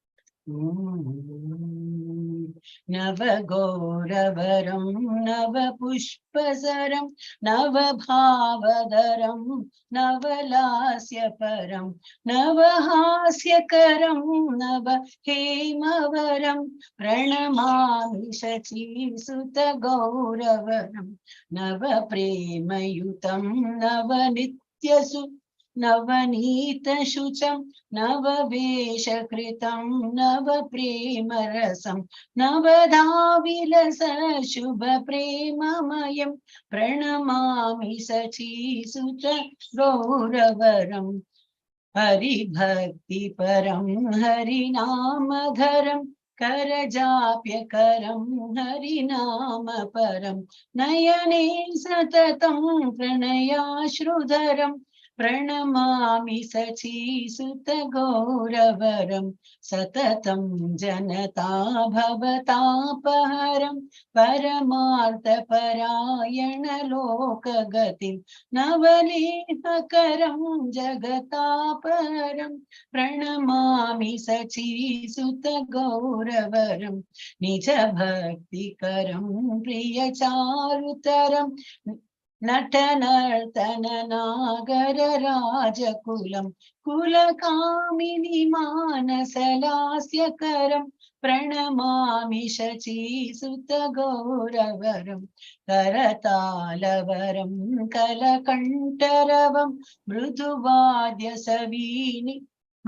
நவ கௌரவரம் நவ புஷ்பசரம் நவ பாவதரம் நவலாஸ்யபரம் நவஹாஸ்யகரம் நவ ஹேமவரம் பிரணமாமி சச்சி சுத கௌரவரம் நவ பிரேமயுதம் நவ நித்யசு नवनीत शुचम नववेश कृतं नव प्रेम रसम नवधाविलस शुभ प्रेममयं प्रणमामि सचीसुत गौरवरं हरिभक्ति परं हरिनामधरं करजाप्यकरं हरिनाम परं नयने सततं प्रणयाश्रुधरं प्रणमामि सचीसुत गौरवरं सततं जनता भवतापहरं परमार्थपरायण लोकगतिं नवलेहकरं जगतापहरं प्रणमामि सचीसुत गौरवरं निज भक्तिकरं प्रियचारुतरं नटनर्तन नागर राजकुलं कुलकामिनी मानसलास्यकरं प्रणमामि शचीसुत गौरवरं करतालवरं कलकण्ठरवं मृदुवाद्य सवीनि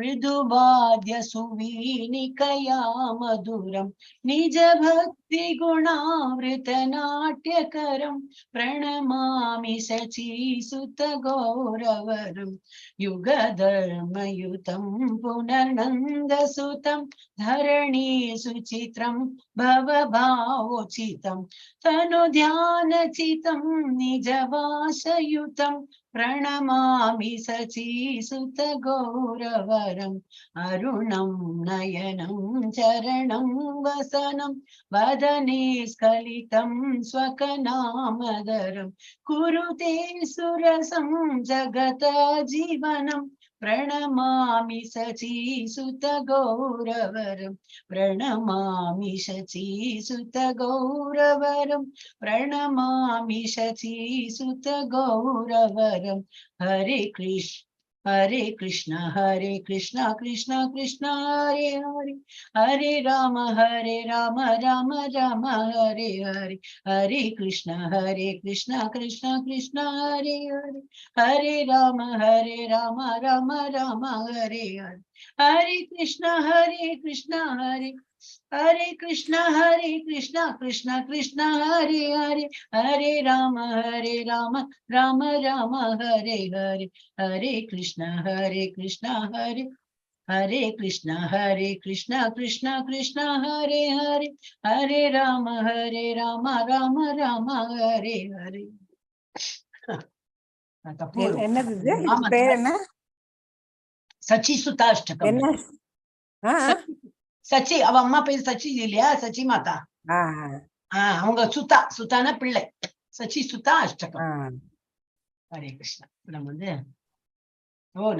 मृदुवाद्य सुवीणिकया मधुरं निज भक्ति गुणावृत नाट्यकरं प्रणमामि शचीसुत गौरवरं युगधर्मयुतं पुनर्नन्दसुतं धरणी सुचित्रं भवभावोचितं तनुध्यानचितं निजवासयुतं प्रणमामि शचीसुत गौरवरम् अरुणं नयनं चरणं वसनं वदने स्खलितं स्वकनामदरं कुरुते सुरसं जगत जीवनं प्रणमामि शचीसुत गौरवरं प्रणमामि शचीसुत गौरवरं प्रणमामि शचीसुत गौरवरं हरे कृष्ण कृष्ण कृष्ण हरे हरे हरे राम राम राम हरे हरे हरे कृष्ण कृष्ण कृष्ण हरे हरे हरे राम राम राम हरे हरे हरे कृष्ण हरे कृष्ण कृष्ण कृष्ण हरे हरे हरे राम राम राम हरे हरे हरे कृष्ण हरे कृष्ण कृष्ण कृष्ण हरे हरे हरे राम राम राम हरे हरे என்னது இது? இது பேர் என்ன? சச்சி சுதாஷ்டகம் என்ன? ஆ, சச்சி அவ அம்மா பேர் சச்சி இல்லையா சச்சி மாதா ஆ, அவங்க சுத்தான பிள்ளை சச்சி சுதா அஷ்டகம் ஆ. ஹரே கிருஷ்ணா நம்ம வந்து நான்